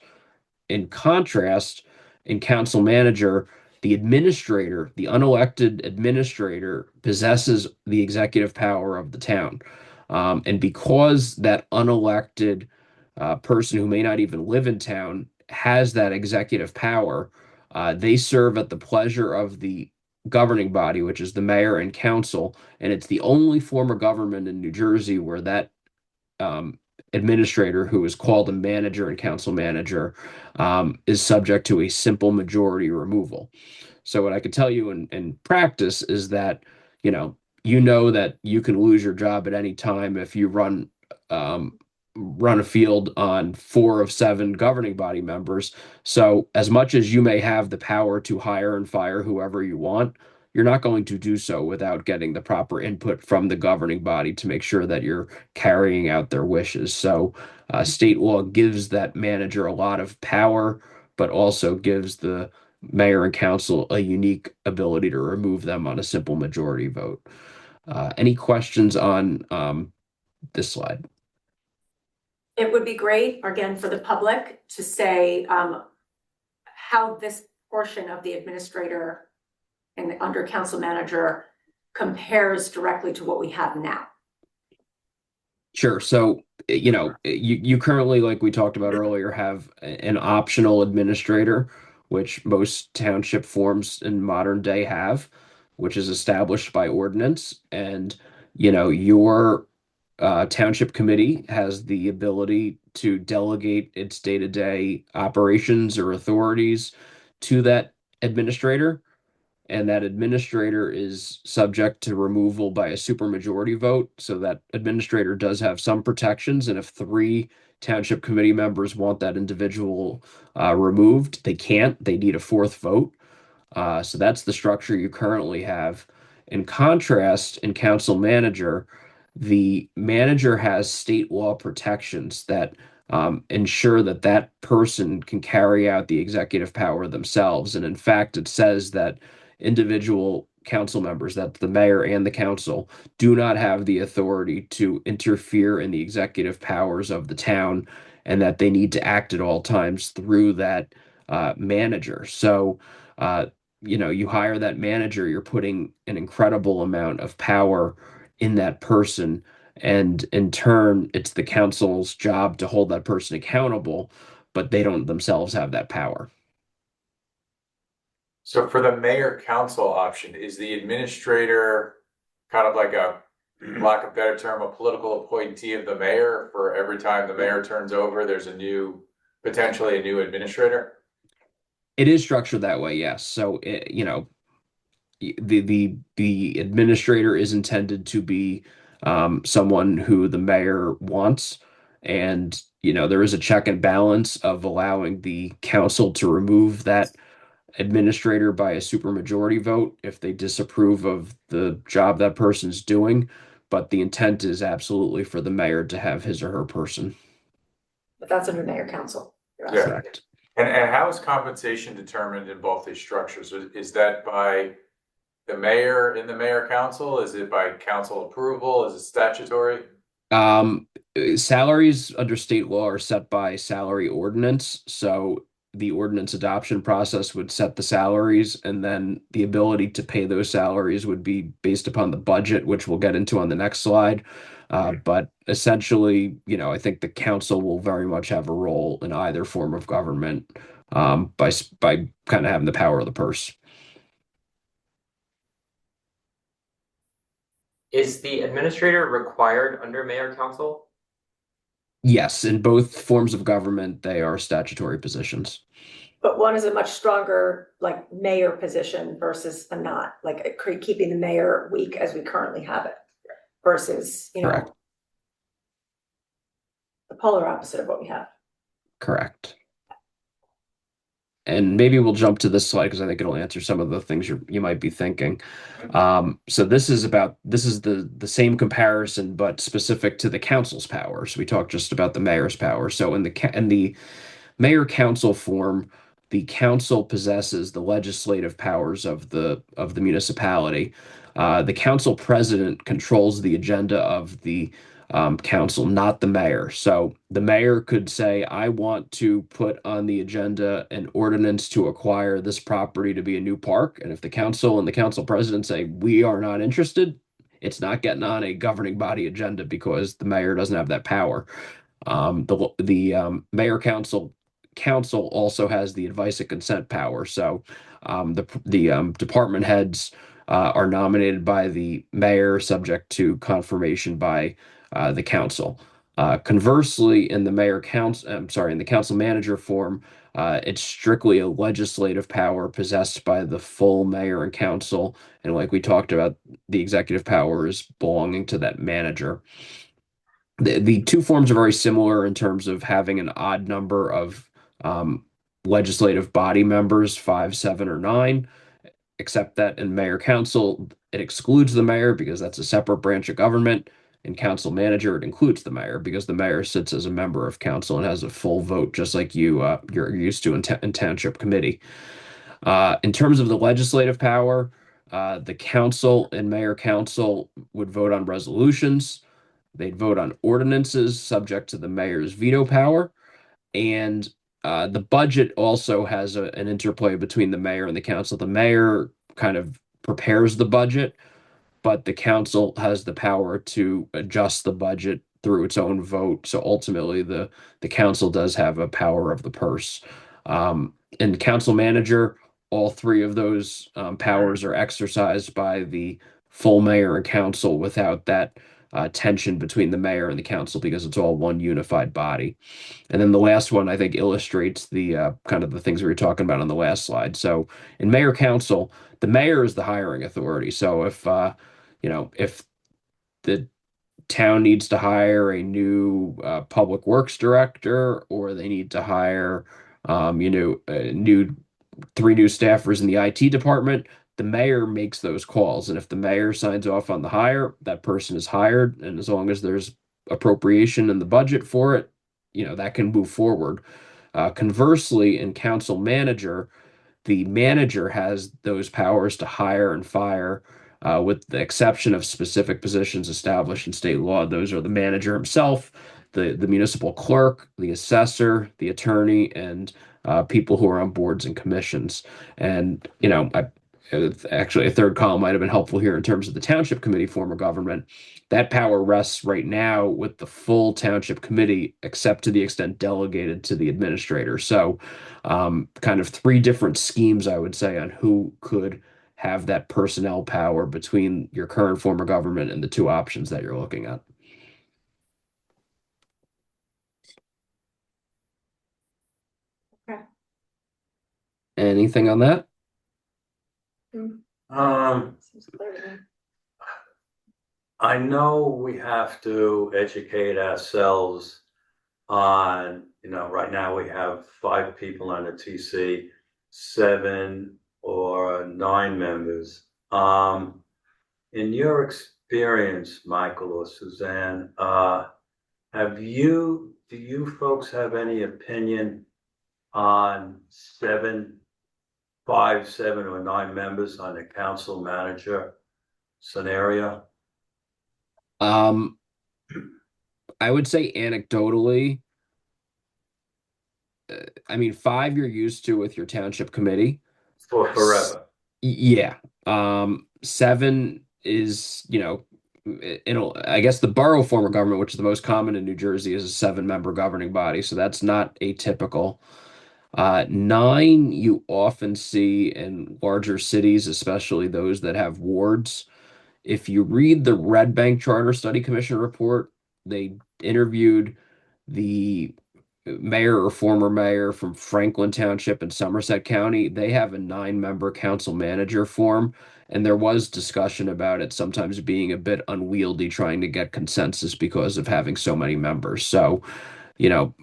In contrast, in council manager, the administrator, the unelected administrator, possesses the executive power of the town. And because that unelected person who may not even live in town has that executive power, they serve at the pleasure of the governing body, which is the mayor and council. And it's the only form of government in New Jersey where that administrator, who is called a manager and council manager, is subject to a simple majority removal. So what I could tell you in practice is that, that you can lose your job at any time if you run a field on 4 of 7 governing body members. So as much as you may have the power to hire and fire whoever you want, you're not going to do so without getting the proper input from the governing body to make sure that you're carrying out their wishes. So state law gives that manager a lot of power, but also gives the mayor and council a unique ability to remove them on a simple majority vote. Any questions on this slide? It would be great, again, for the public to say how this portion of the administrator and the under council manager compares directly to what we have now. Sure. So, you currently, like we talked about earlier, have an optional administrator, which most township forms in modern day have, which is established by ordinance. And, your township committee has the ability to delegate its day-to-day operations or authorities to that administrator. And that administrator is subject to removal by a supermajority vote. So that administrator does have some protections. And if 3 township committee members want that individual removed, they can't. They need a 4th vote. So that's the structure you currently have. In contrast, in council manager, the manager has state law protections that ensure that that person can carry out the executive power themselves. And in fact, it says that individual council members, that the mayor and the council, do not have the authority to interfere in the executive powers of the town, and that they need to act at all times through that manager. So, you hire that manager, you're putting an incredible amount of power in that person. And in turn, it's the council's job to hold that person accountable, but they don't themselves have that power. So for the mayor council option, is the administrator kind of like a, lack of better term, a political appointee of the mayor? For every time the mayor turns over, there's potentially a new administrator? It is structured that way, yes. So the administrator is intended to be someone who the mayor wants, and there is a check and balance of allowing the council to remove that administrator by a supermajority vote if they disapprove of the job that person's doing. But the intent is absolutely for the mayor to have his or her person. But that's under mayor council. Yeah. Correct. And how is compensation determined in both these structures? Is that by the mayor in the mayor council? Is it by council approval? Is it statutory? Salaries under state law are set by salary ordinance. So the ordinance adoption process would set the salaries, and then the ability to pay those salaries would be based upon the budget, which we'll get into on the next slide. But essentially, I think the council will very much have a role in either form of government, by kind of having the power of the purse. Is the administrator required under mayor council? Yes, in both forms of government, they are statutory positions. But one is a much stronger, like, mayor position versus a not, like, keeping the mayor weak as we currently have it. Versus, Correct. the polar opposite of what we have. Correct. And maybe we'll jump to this slide because I think it'll answer some of the things you might be thinking. So this is the same comparison, but specific to the council's powers. We talked just about the mayor's power. So in the mayor council form, the council possesses the legislative powers of the municipality. The council president controls the agenda of the council, not the mayor. So the mayor could say, I want to put on the agenda an ordinance to acquire this property to be a new park. And if the council and the council president say, we are not interested, it's not getting on a governing body agenda because the mayor doesn't have that power. The mayor council also has the advice and consent power. So the department heads are nominated by the mayor, subject to confirmation by the council. Conversely, in the council manager form, it's strictly a legislative power possessed by the full mayor and council. And like we talked about, the executive power is belonging to that manager. The two forms are very similar in terms of having an odd number of legislative body members, 5, 7, or 9, except that in mayor council, it excludes the mayor because that's a separate branch of government. In council manager, it includes the mayor because the mayor sits as a member of council and has a full vote, just like you're used to in township committee. In terms of the legislative power, the council and mayor council would vote on resolutions. They'd vote on ordinances subject to the mayor's veto power. And the budget also has an interplay between the mayor and the council. The mayor kind of prepares the budget, but the council has the power to adjust the budget through its own vote. So ultimately, the council does have a power of the purse. And council manager, all three of those powers are exercised by the full mayor and council without that tension between the mayor and the council because it's all one unified body. And then the last one, I think, illustrates the kind of the things we were talking about on the last slide. So in mayor council, the mayor is the hiring authority. So if the town needs to hire a new public works director, or they need to hire new 3 new staffers in the IT department, the mayor makes those calls. And if the mayor signs off on the hire, that person is hired. And as long as there's appropriation in the budget for it, that can move forward. Conversely, in council manager, the manager has those powers to hire and fire, with the exception of specific positions established in state law. Those are the manager himself, the municipal clerk, the assessor, the attorney, and people who are on boards and commissions. And, actually, a third column might have been helpful here in terms of the township committee form of government. That power rests right now with the full township committee, except to the extent delegated to the administrator. So, kind of three different schemes, I would say, on who could have that personnel power between your current form of government and the two options that you're looking at. Okay. Anything on that? Seems clear to me. I know we have to educate ourselves on, right now we have 5 people on the TC, 7 or 9 members. In your experience, Michael or Suzanne, do you folks have any opinion on 5, 7 or 9 members on the council manager scenario? I would say anecdotally, I mean, 5 you're used to with your township committee. For forever. Yeah. 7 is, I guess the borough form of government, which is the most common in New Jersey, is a 7-member governing body. So that's not atypical. 9 you often see in larger cities, especially those that have wards. If you read the Red Bank Charter Study Commission report, they interviewed the mayor or former mayor from Franklin Township in Somerset County. They have a 9-member council manager form, and there was discussion about it sometimes being a bit unwieldy trying to get consensus because of having so many members. So, you know,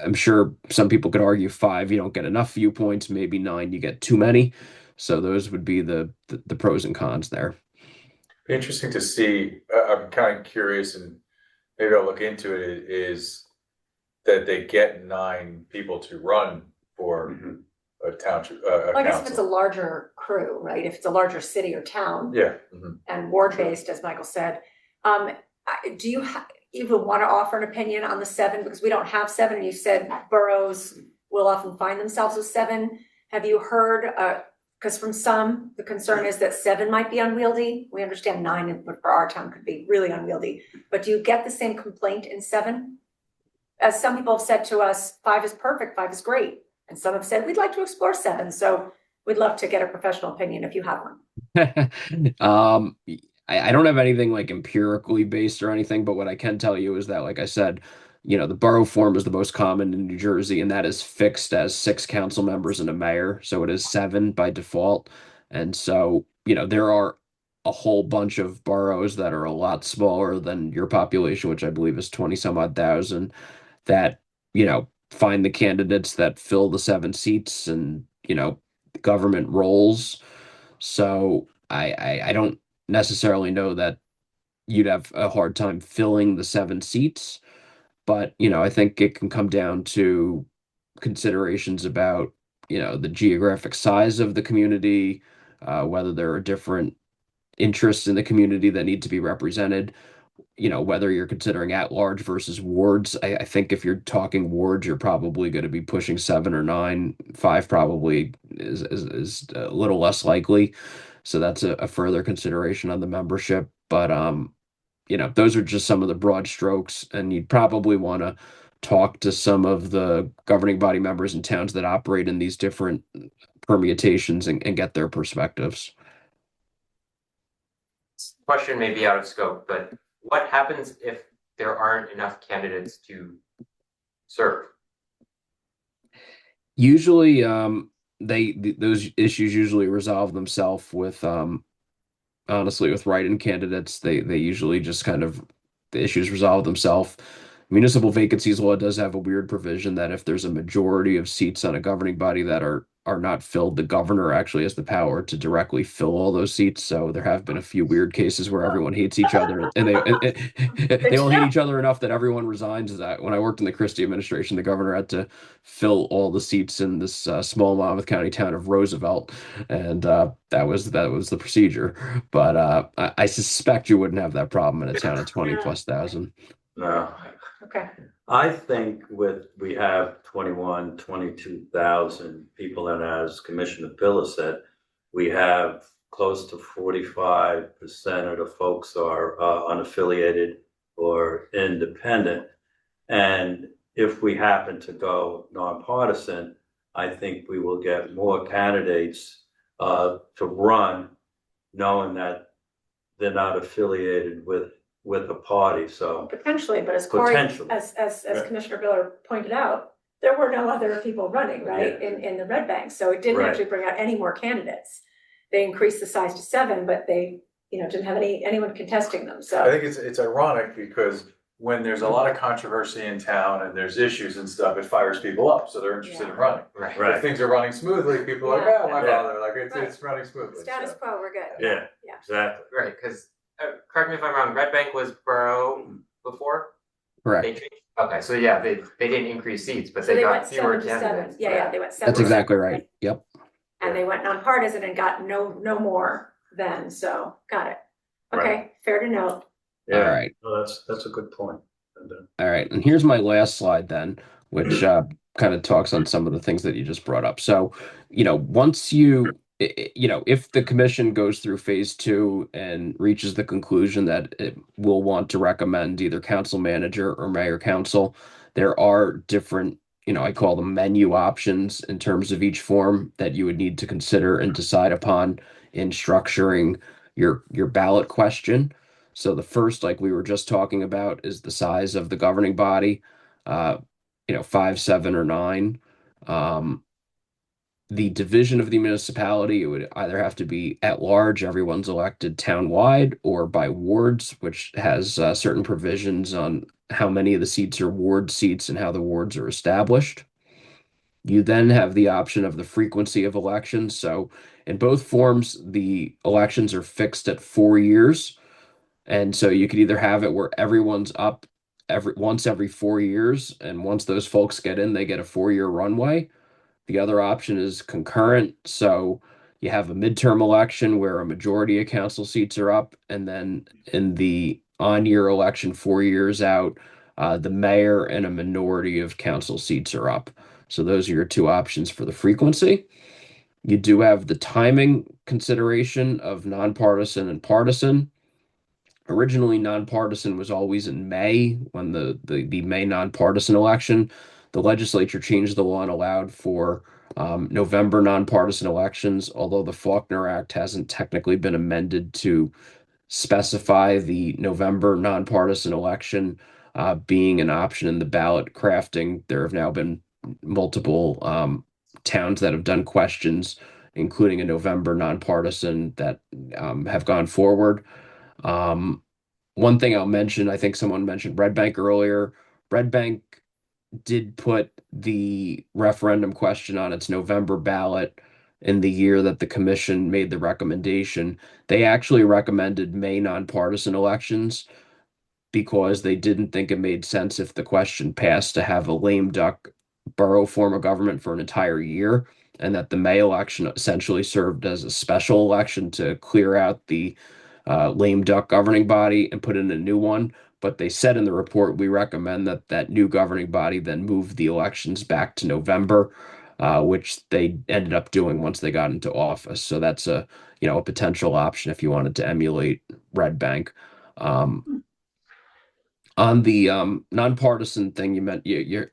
I'm sure some people could argue 5, you don't get enough viewpoints, maybe 9, you get too many. So those would be the pros and cons there. Interesting to see. I'm kind of curious, and maybe I'll look into it. Is that they get 9 people to run for a township, Well, I guess if it's a council. larger crew, right? If it's a larger city or town Yeah. and ward-based, as Michael said. Do you even want to offer an opinion on the 7? Because we don't have 7, and you said boroughs will often find themselves with 7. Have you heard, because from some, the concern is that 7 might be unwieldy. We understand 9 for our town could be really unwieldy. But do you get the same complaint in 7? As some people have said to us, 5 is perfect, 5 is great. And some have said, we'd like to explore 7. So we'd love to get a professional opinion if you have one. I don't have anything like empirically based or anything, but what I can tell you is that, like I said, the borough form is the most common in New Jersey, and that is fixed as 6 council members and a mayor. So it is 7 by default. And so, there are a whole bunch of boroughs that are a lot smaller than your population, which I believe is 20 some odd thousand, that, find the candidates that fill the 7 seats and, government roles. So I don't necessarily know that you'd have a hard time filling the 7 seats, but I think it can come down to considerations about the geographic size of the community, whether there are different interests in the community that need to be represented, whether you're considering at large versus wards. I think if you're talking wards, you're probably going to be pushing 7 or 9. 5 probably is a little less likely. So that's a further consideration on the membership. But those are just some of the broad strokes, and you'd probably want to talk to some of the governing body members in towns that operate in these different permutations and get their perspectives. Question may be out of scope, but what happens if there aren't enough candidates to serve? Usually, those issues usually resolve themselves with honestly with write-in candidates. They usually just kind of the issues resolve themselves. municipal vacancies law does have a weird provision that if there's a majority of seats on a governing body that are not filled, the governor actually has the power to directly fill all those seats. So there have been a few weird cases where everyone hates each other, and Good they to all hate know. each other enough that everyone resigns. That when I worked in the Christie administration, the governor had to fill all the seats in this small Monmouth County town of Roosevelt, and that was the procedure. But I suspect you wouldn't have that problem in a town of 20 Yeah. plus thousand. No. Okay, I think we have 21, 22,000 people, and as Commissioner Pillar said, we have close to 45% of the folks are unaffiliated or independent. And if we happen to go nonpartisan, I think we will get more candidates to run, knowing that they're not affiliated with a party. So potentially, but as Corey, potentially. as Yeah. Commissioner Miller pointed out, there were no other people running, right, in the Red Bank, so it didn't Right. actually bring out any more candidates. They increased the size to 7, but they, didn't have anyone contesting them, I so. think it's ironic because when there's a lot of controversy in town and there's issues and stuff, it fires people up, so they're interested in running. Right. Right. If things are running smoothly, people are like, Yeah. oh, why Yeah. bother? Like, Right. it's running smoothly. Status so. quo, we're good. Yeah, Yeah. exactly. Right, because correct me if I'm wrong, Red Bank was borough before? Correct. They changed? Okay, so yeah, they didn't increase seats, but So they they went got fewer 7 to 7, candidates. yeah, they went 7 That's to 7. exactly right. Yep. And they went nonpartisan and got no more then, so, got it. Okay, fair to note. Yeah. All right. No, that's a good point. And, All right. And here's my last slide then, which kind of talks on some of the things that you just brought up. So, once if the commission goes through phase 2 and reaches the conclusion that it will want to recommend either council manager or mayor council, there are different, I call them menu options in terms of each form that you would need to consider and decide upon in structuring your ballot question. So the first, like we were just talking about, is the size of the governing body, uh, 5, 7, or 9. The division of the municipality, it would either have to be at large, everyone's elected town-wide, or by wards, which has certain provisions on how many of the seats are ward seats and how the wards are established. You then have the option of the frequency of elections. So in both forms, the elections are fixed at 4 years. And so you could either have it where everyone's up every 4 years, and once those folks get in, they get a 4-year runway. The other option is concurrent. So you have a midterm election where a majority of council seats are up, and then in the on-year election 4 years out, the mayor and a minority of council seats are up. So those are your two options for the frequency. You do have the timing consideration of nonpartisan and partisan. Originally, nonpartisan was always in May when the May nonpartisan election. The legislature changed the law and allowed for November nonpartisan elections, although the Faulkner Act hasn't technically been amended to specify the November nonpartisan election being an option in the ballot crafting. There have now been multiple towns that have done questions, including a November nonpartisan, that have gone forward. Um, One thing I'll mention, I think someone mentioned Red Bank earlier. Red Bank did put the referendum question on its November ballot in the year that the commission made the recommendation. They actually recommended May nonpartisan elections because they didn't think it made sense if the question passed to have a lame duck borough form of government for an entire year, and that the May election essentially served as a special election to clear out the lame duck governing body and put in a new one. But they said in the report, we recommend that that new governing body then move the elections back to November, which they ended up doing once they got into office. So that's a potential option if you wanted to emulate Red Bank. On the nonpartisan thing,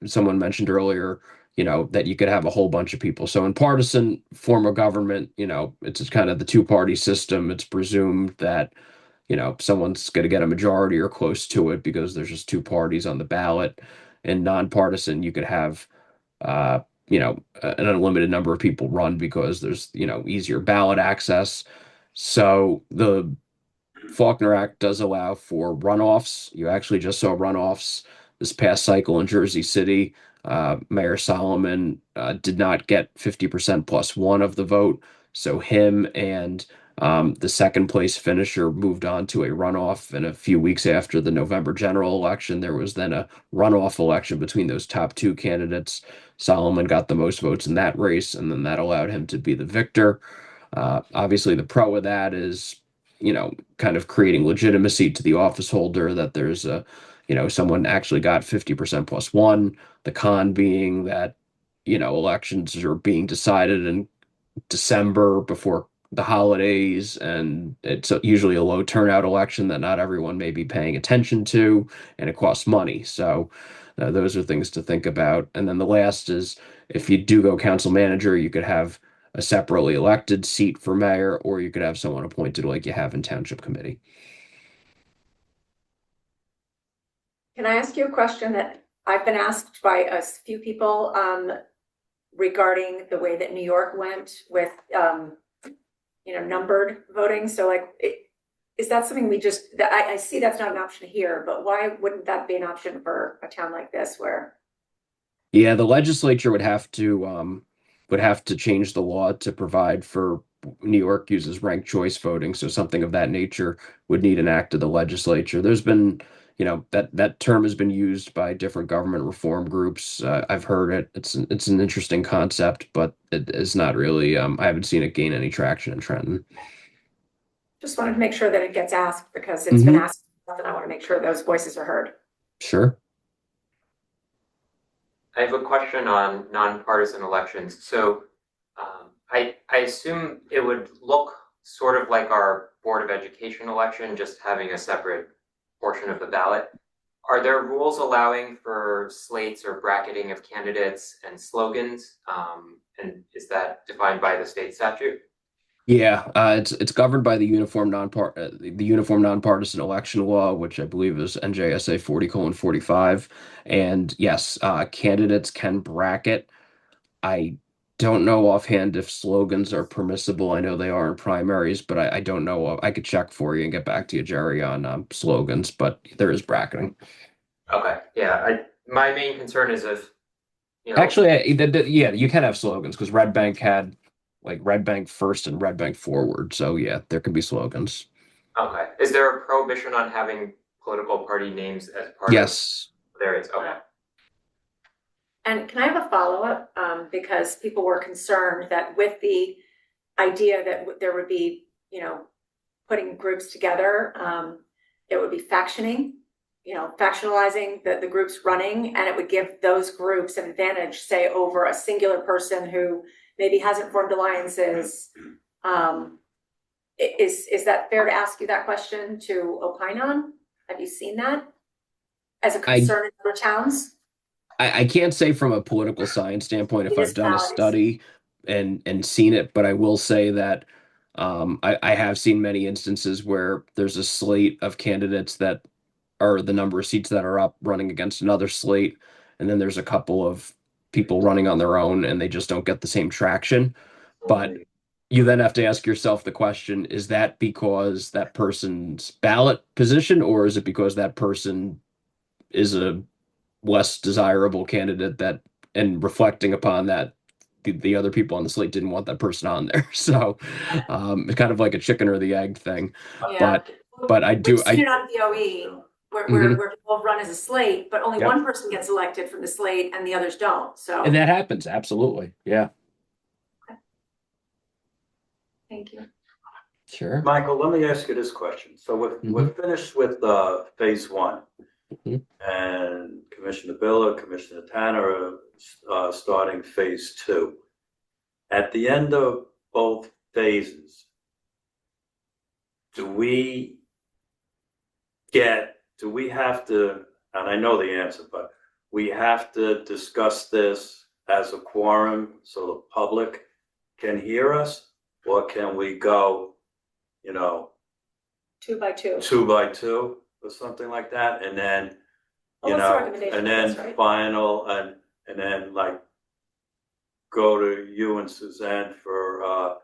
someone mentioned earlier, that you could have a whole bunch of people. So in partisan form of government, it's just kind of the two-party system. It's presumed that someone's going to get a majority or close to it because there's just two parties on the ballot. In nonpartisan, you could have uh, an unlimited number of people run because there's easier ballot access. So the Faulkner Act does allow for runoffs. You actually just saw runoffs this past cycle in Jersey City, Mayor Solomon did not get 50% plus one of the vote. So him and the second place finisher moved on to a runoff. And a few weeks after the November general election, there was then a runoff election between those top two candidates. Solomon got the most votes in that race, and then that allowed him to be the victor. Obviously, the pro of that is, kind of creating legitimacy to the office holder that there's someone actually got 50% plus one. The con being that, elections are being decided in December before the holidays, and it's usually a low turnout election that not everyone may be paying attention to, and it costs money. So those are things to think about. And then the last is if you do go council manager, you could have a separately elected seat for mayor, or you could have someone appointed like you have in township committee. Can I ask you a question that I've been asked by a few people, regarding the way that New York went with, numbered voting? So like, is that something that I see that's not an option here, but why wouldn't that be an option for a town like this where? Yeah, the legislature would have to change the law to provide for New York uses ranked choice voting, so something of that nature would need an act of the legislature. There's been, that term has been used by different government reform groups. I've heard it. It's an interesting concept, but it is not really. I haven't seen it gain any traction in Trenton. Just wanted to make sure that it gets asked because it's been asked, and I want to make sure those voices are heard. Sure. I have a question on nonpartisan elections. So I assume it would look sort of like our Board of Education election, just having a separate portion of the ballot. Are there rules allowing for slates or bracketing of candidates and slogans? And is that defined by the state statute? Yeah, it's governed by the Uniform Nonpartisan Election Law, which I believe is NJSA 40:45. And yes, candidates can bracket. I don't know offhand if slogans are permissible. I know they are in primaries, but I don't know. I could check for you and get back to you, Jerry, on slogans, but there is bracketing. Okay. Yeah. My main concern is if, Actually, yeah, you can have slogans because Red Bank had like Red Bank first and Red Bank forward. So yeah, there can be slogans. Okay. Is there a prohibition on having political party names as part of? Yes. There is. Okay. And can I have a follow-up? Because people were concerned that with the idea that there would be, putting groups together, it would be factioning, factionalizing the groups running, and it would give those groups an advantage, say, over a singular person who maybe hasn't formed alliances. Is that fair to ask you that question to opine on? Have you seen that as a concern in other towns? I can't say from a political science standpoint if I've done a study and seen it, but I will say that I have seen many instances where there's a slate of candidates that are the number of seats that are up running against another slate, and then there's a couple of people running on their own and they just don't get the same traction. But you then have to ask yourself the question, is that because that person's ballot position, or is it because that person is a less desirable candidate and reflecting upon that, the other people on the slate didn't want that person on there. So it's kind of like a chicken or the egg thing. Yeah. But I do. We've seen it on BOE where people run as a slate, but only one person gets elected from the slate and the others don't. So and that happens, absolutely. Yeah. Okay. Thank you. Sure. Michael, let me ask you this question. So we're finished with phase one. And Commissioner Biller, Commissioner Tanner are starting phase two. At the end of both phases, do we have to, and I know the answer, but we have to discuss this as a quorum so the public can hear us? Or can we go, 2 by 2. 2 by 2 or something like that? And then, Well, what's the recommendation and for then this, right? final, and then like go to you and Suzanne for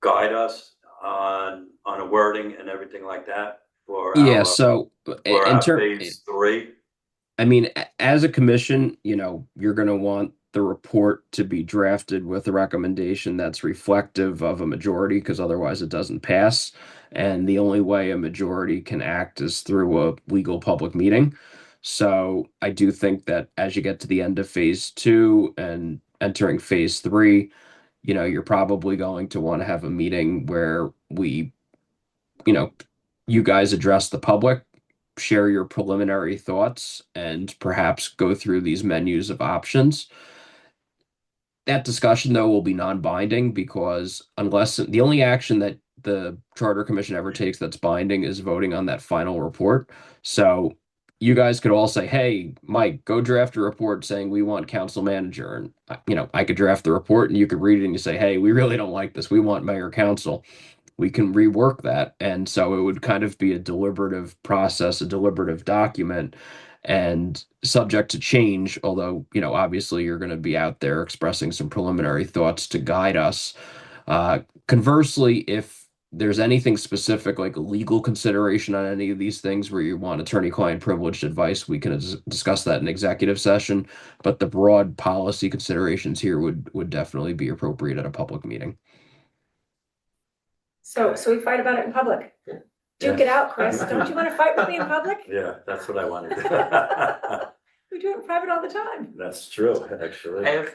guide us on a wording and everything like that for Yeah. our, So for in our terms, phase three. I mean, as a commission, you're going to want the report to be drafted with a recommendation that's reflective of a majority, because otherwise it doesn't pass. And the only way a majority can act is through a legal public meeting. So I do think that as you get to the end of phase two and entering phase three, you're probably going to want to have a meeting where you know, you guys address the public, share your preliminary thoughts, and perhaps go through these menus of options. That discussion, though, will be non-binding because unless the only action that the Charter Commission ever takes that's binding is voting on that final report. So you guys could all say, hey, Mike, go draft a report saying we want council manager. And, I could draft the report and you could read it and you say, hey, we really don't like this. We want mayor council. We can rework that. And so it would kind of be a deliberative process, a deliberative document, and subject to change. Although, obviously you're going to be out there expressing some preliminary thoughts to guide us. Conversely, if there's anything specific like legal consideration on any of these things where you want attorney-client privileged advice, we can discuss that in executive session. But the broad policy considerations here would definitely be appropriate at a public meeting. So we fight about it in public. Duke it out, Chris. Don't you want to fight with me in public? Yeah, that's what I wanted. We do it in private all the time. That's true, actually. I have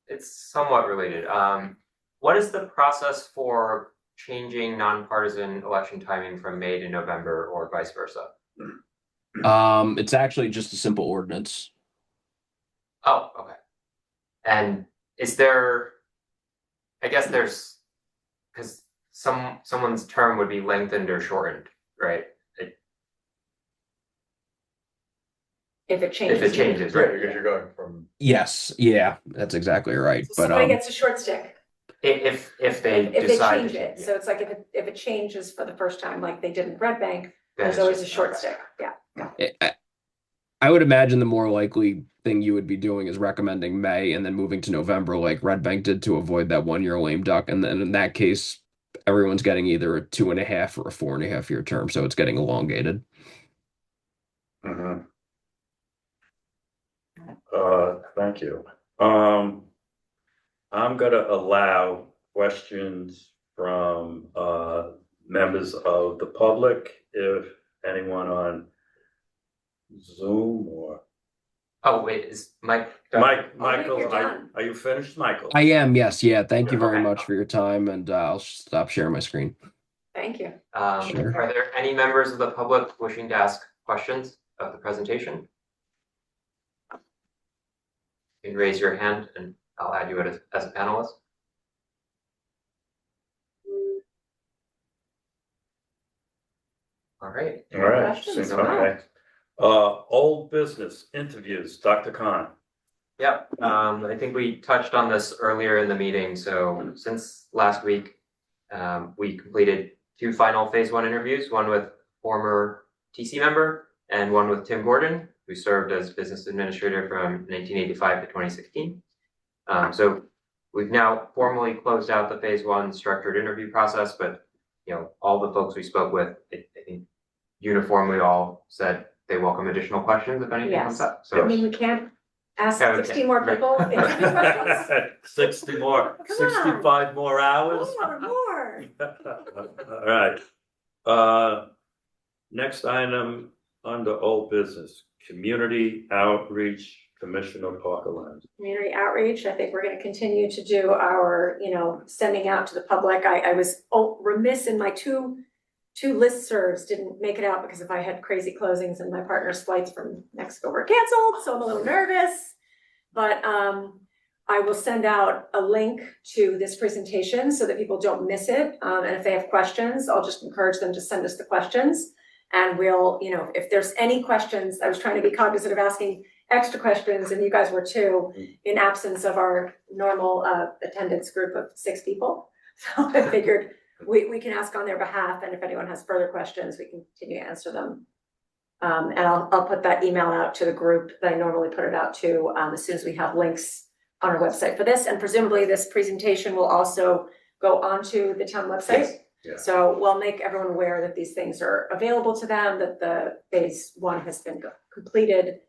it's somewhat related. What is the process for changing nonpartisan election timing from May to November or vice versa? It's actually just a simple ordinance. Oh, okay. And I guess because someone's term would be lengthened or shortened, right? If it changes. If it changes, Right, right? because you're going from. Yes, yeah, that's exactly right. So But somebody gets a short stick. If they If they decide change to, it, so it's like if it changes for the first time, like they did in Red Bank, then there's it's always a just- short okay. stick, yeah. I would imagine the more likely thing you would be doing is recommending May and then moving to November, like Red Bank did, to avoid that 1 year lame duck. And then in that case, everyone's getting either a 2.5 or a 4.5 year term, so it's getting elongated. Mhm. Thank you. I'm gonna allow questions from members of the public, if anyone on Zoom or Oh, wait, is Mike done? Michael, you're done. are you finished, Michael? I am, yes, yeah. Thank you very Okay. much for your time, and I'll stop sharing my screen. Thank you. Sure. Are there any members of the public wishing to ask questions of the presentation? You can raise your hand and I'll add you as a panelist. All right. All right, Questions? okay. Old business interviews, Dr. Khan. Yep, I think we touched on this earlier in the meeting. So since last week, we completed 2 final phase 1 interviews, one with former TC member and one with Tim Gordon, who served as business administrator from 1985 to 2016. So we've now formally closed out the phase 1 structured interview process, but all the folks we spoke with, I think uniformly all said they welcome additional questions if anything comes Yes. up. I So mean, we can't ask Yeah, we 60 can. more Right. people interview questions? 60 more, Come on. 65 more hours. More. All right. Next item under old business, community outreach, Commissioner Parker Lyons. Community outreach, I think we're gonna continue to do our, sending out to the public. I was remiss in my two listservs didn't make it out because if I had crazy closings and my partner's flights from Mexico were canceled, so I'm a little nervous. But I will send out a link to this presentation so that people don't miss it. And if they have questions, I'll just encourage them to send us the questions. And we'll, if there's any questions, I was trying to be cognizant of asking extra questions, and you guys were too, in absence of our normal attendance group of 6 people. So I figured we can ask on their behalf, and if anyone has further questions, we can continue to answer them. And I'll put that email out to the group that I normally put it out to as soon as we have links on our website for this. And presumably this presentation will also go onto the town website. Yes. Yeah. So we'll make everyone aware that these things are available to them, that the phase one has been completed.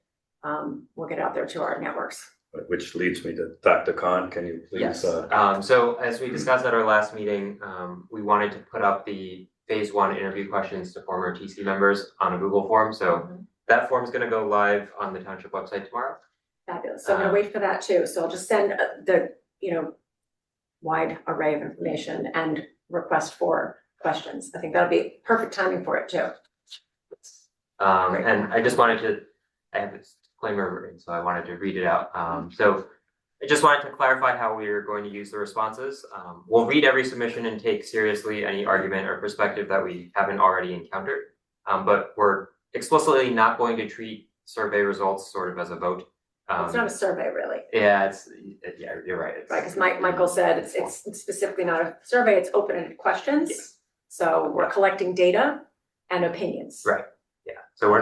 We'll get out there to our networks. Which leads me to Dr. Khan. Can you please? Yes. So as we discussed at our last meeting, we wanted to put up the phase one interview questions to former TC members on a Google form. So that form is going to go live on the township website tomorrow. Fabulous. So I'm gonna wait for that too. So I'll just send the, wide array of information and request for questions. I think that'll be perfect timing for it too. And I just wanted to, I have this disclaimer written, so I wanted to read it out. So I just wanted to clarify how we are going to use the responses. We'll read every submission and take seriously any argument or perspective that we haven't already encountered. But we're explicitly not going to treat survey results sort of as a vote. It's not a survey really, Yeah, you're right. right? Because Michael said it's specifically not a survey, it's open-ended questions. Yes. So we're collecting data and opinions. Right. Yeah. So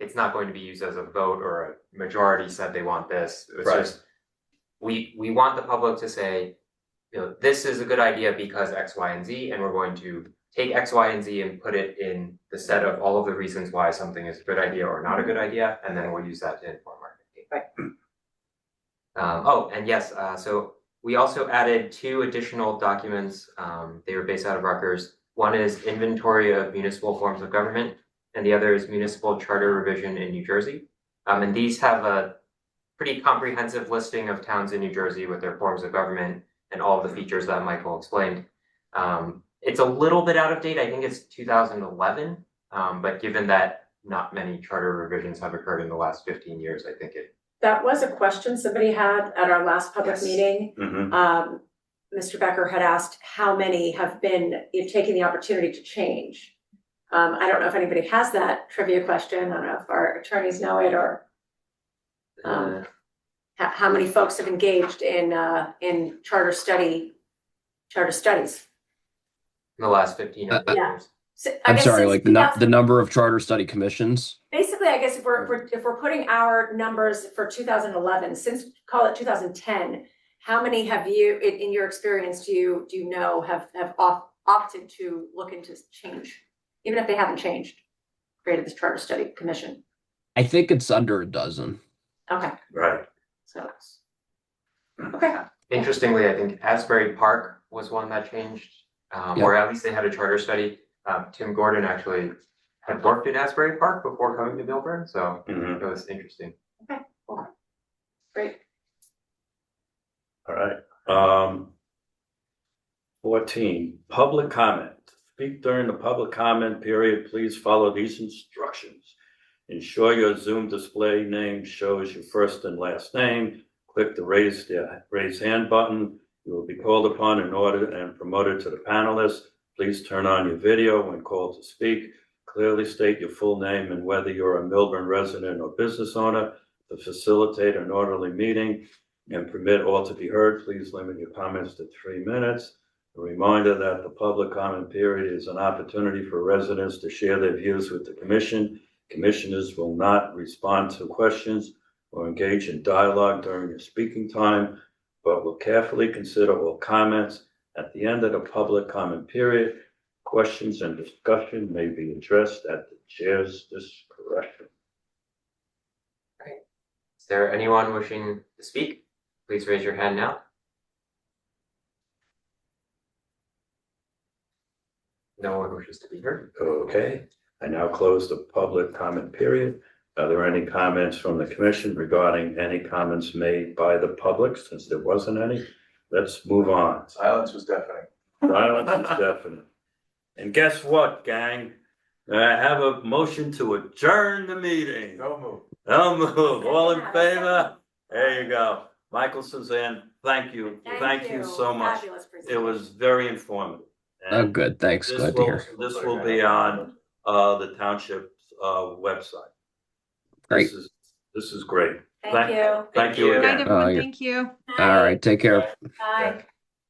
it's not going to be used as a vote or a majority said they want this. It's Right. just, we want the public to say, this is a good idea because X, Y, and Z, and we're going to take X, Y, and Z and put it in the set of all of the reasons why something is a good idea or not a good idea, and then we'll use that to inform our thinking. Right. And yes, so we also added 2 additional documents. They were based out of Rutgers. One is inventory of municipal forms of government, and the other is municipal charter revision in New Jersey. And these have a pretty comprehensive listing of towns in New Jersey with their forms of government and all of the features that Michael explained. It's a little bit out of date. I think it's 2011, but given that not many charter revisions have occurred in the last 15 years, I think That was a question somebody had at our last public Yes. meeting. Mhm. Mr. Becker had asked how many have been taking the opportunity to change. I don't know if anybody has that trivia question. I don't know if our attorneys know it or how many folks have engaged in charter studies. in the last 15 or 20 Yeah. years. So, I I'm guess sorry, since like 2000 the number of charter study commissions. Basically, I guess if we're putting our numbers for 2011, since call it 2010, how many have you, in your experience, do you know have opted to look into change, even if they haven't changed, created this charter study commission? I think it's under a dozen. Okay, Right. so okay, Interestingly, I think Asbury Park was one that changed, or at least they had a charter study. Tim Gordon actually had worked at Asbury Park before coming to Milburn, so Mhm. it was interesting. great. All right. 14, public comment. To speak during the public comment period, please follow these instructions. Ensure your Zoom display name shows your first and last name. Click the raise hand button. You will be called upon in order and promoted to the panelists. Please turn on your video when called to speak. Clearly state your full name and whether you're a Milburn resident or business owner. To facilitate an orderly meeting and permit all to be heard, please limit your comments to 3 minutes. A reminder that the public comment period is an opportunity for residents to share their views with the commission. Commissioners will not respond to questions or engage in dialogue during your speaking time, but will carefully consider all comments. At the end of the public comment period, questions and discussion may be addressed at the chair's discretion. Is there anyone wishing to speak? Please raise your hand now. No one wishes to be heard. Okay, I now close the public comment period. Are there any comments from the commission regarding any comments made by the public? Since there wasn't any, let's move on. Silence was deafening. Silence is deafening. And guess what, gang? I have a motion to adjourn the meeting. No move. No move. All in favor? There you go. Michael, Suzanne, thank you. Thank you so much. Fabulous It presentation. was very informative. Oh, And good. Thanks. this Glad to hear. This will be on the township's website. Great. This is great. Thank you. Thank you you. Good night, again. everyone. yeah. Thank you. All right. Take care. Bye.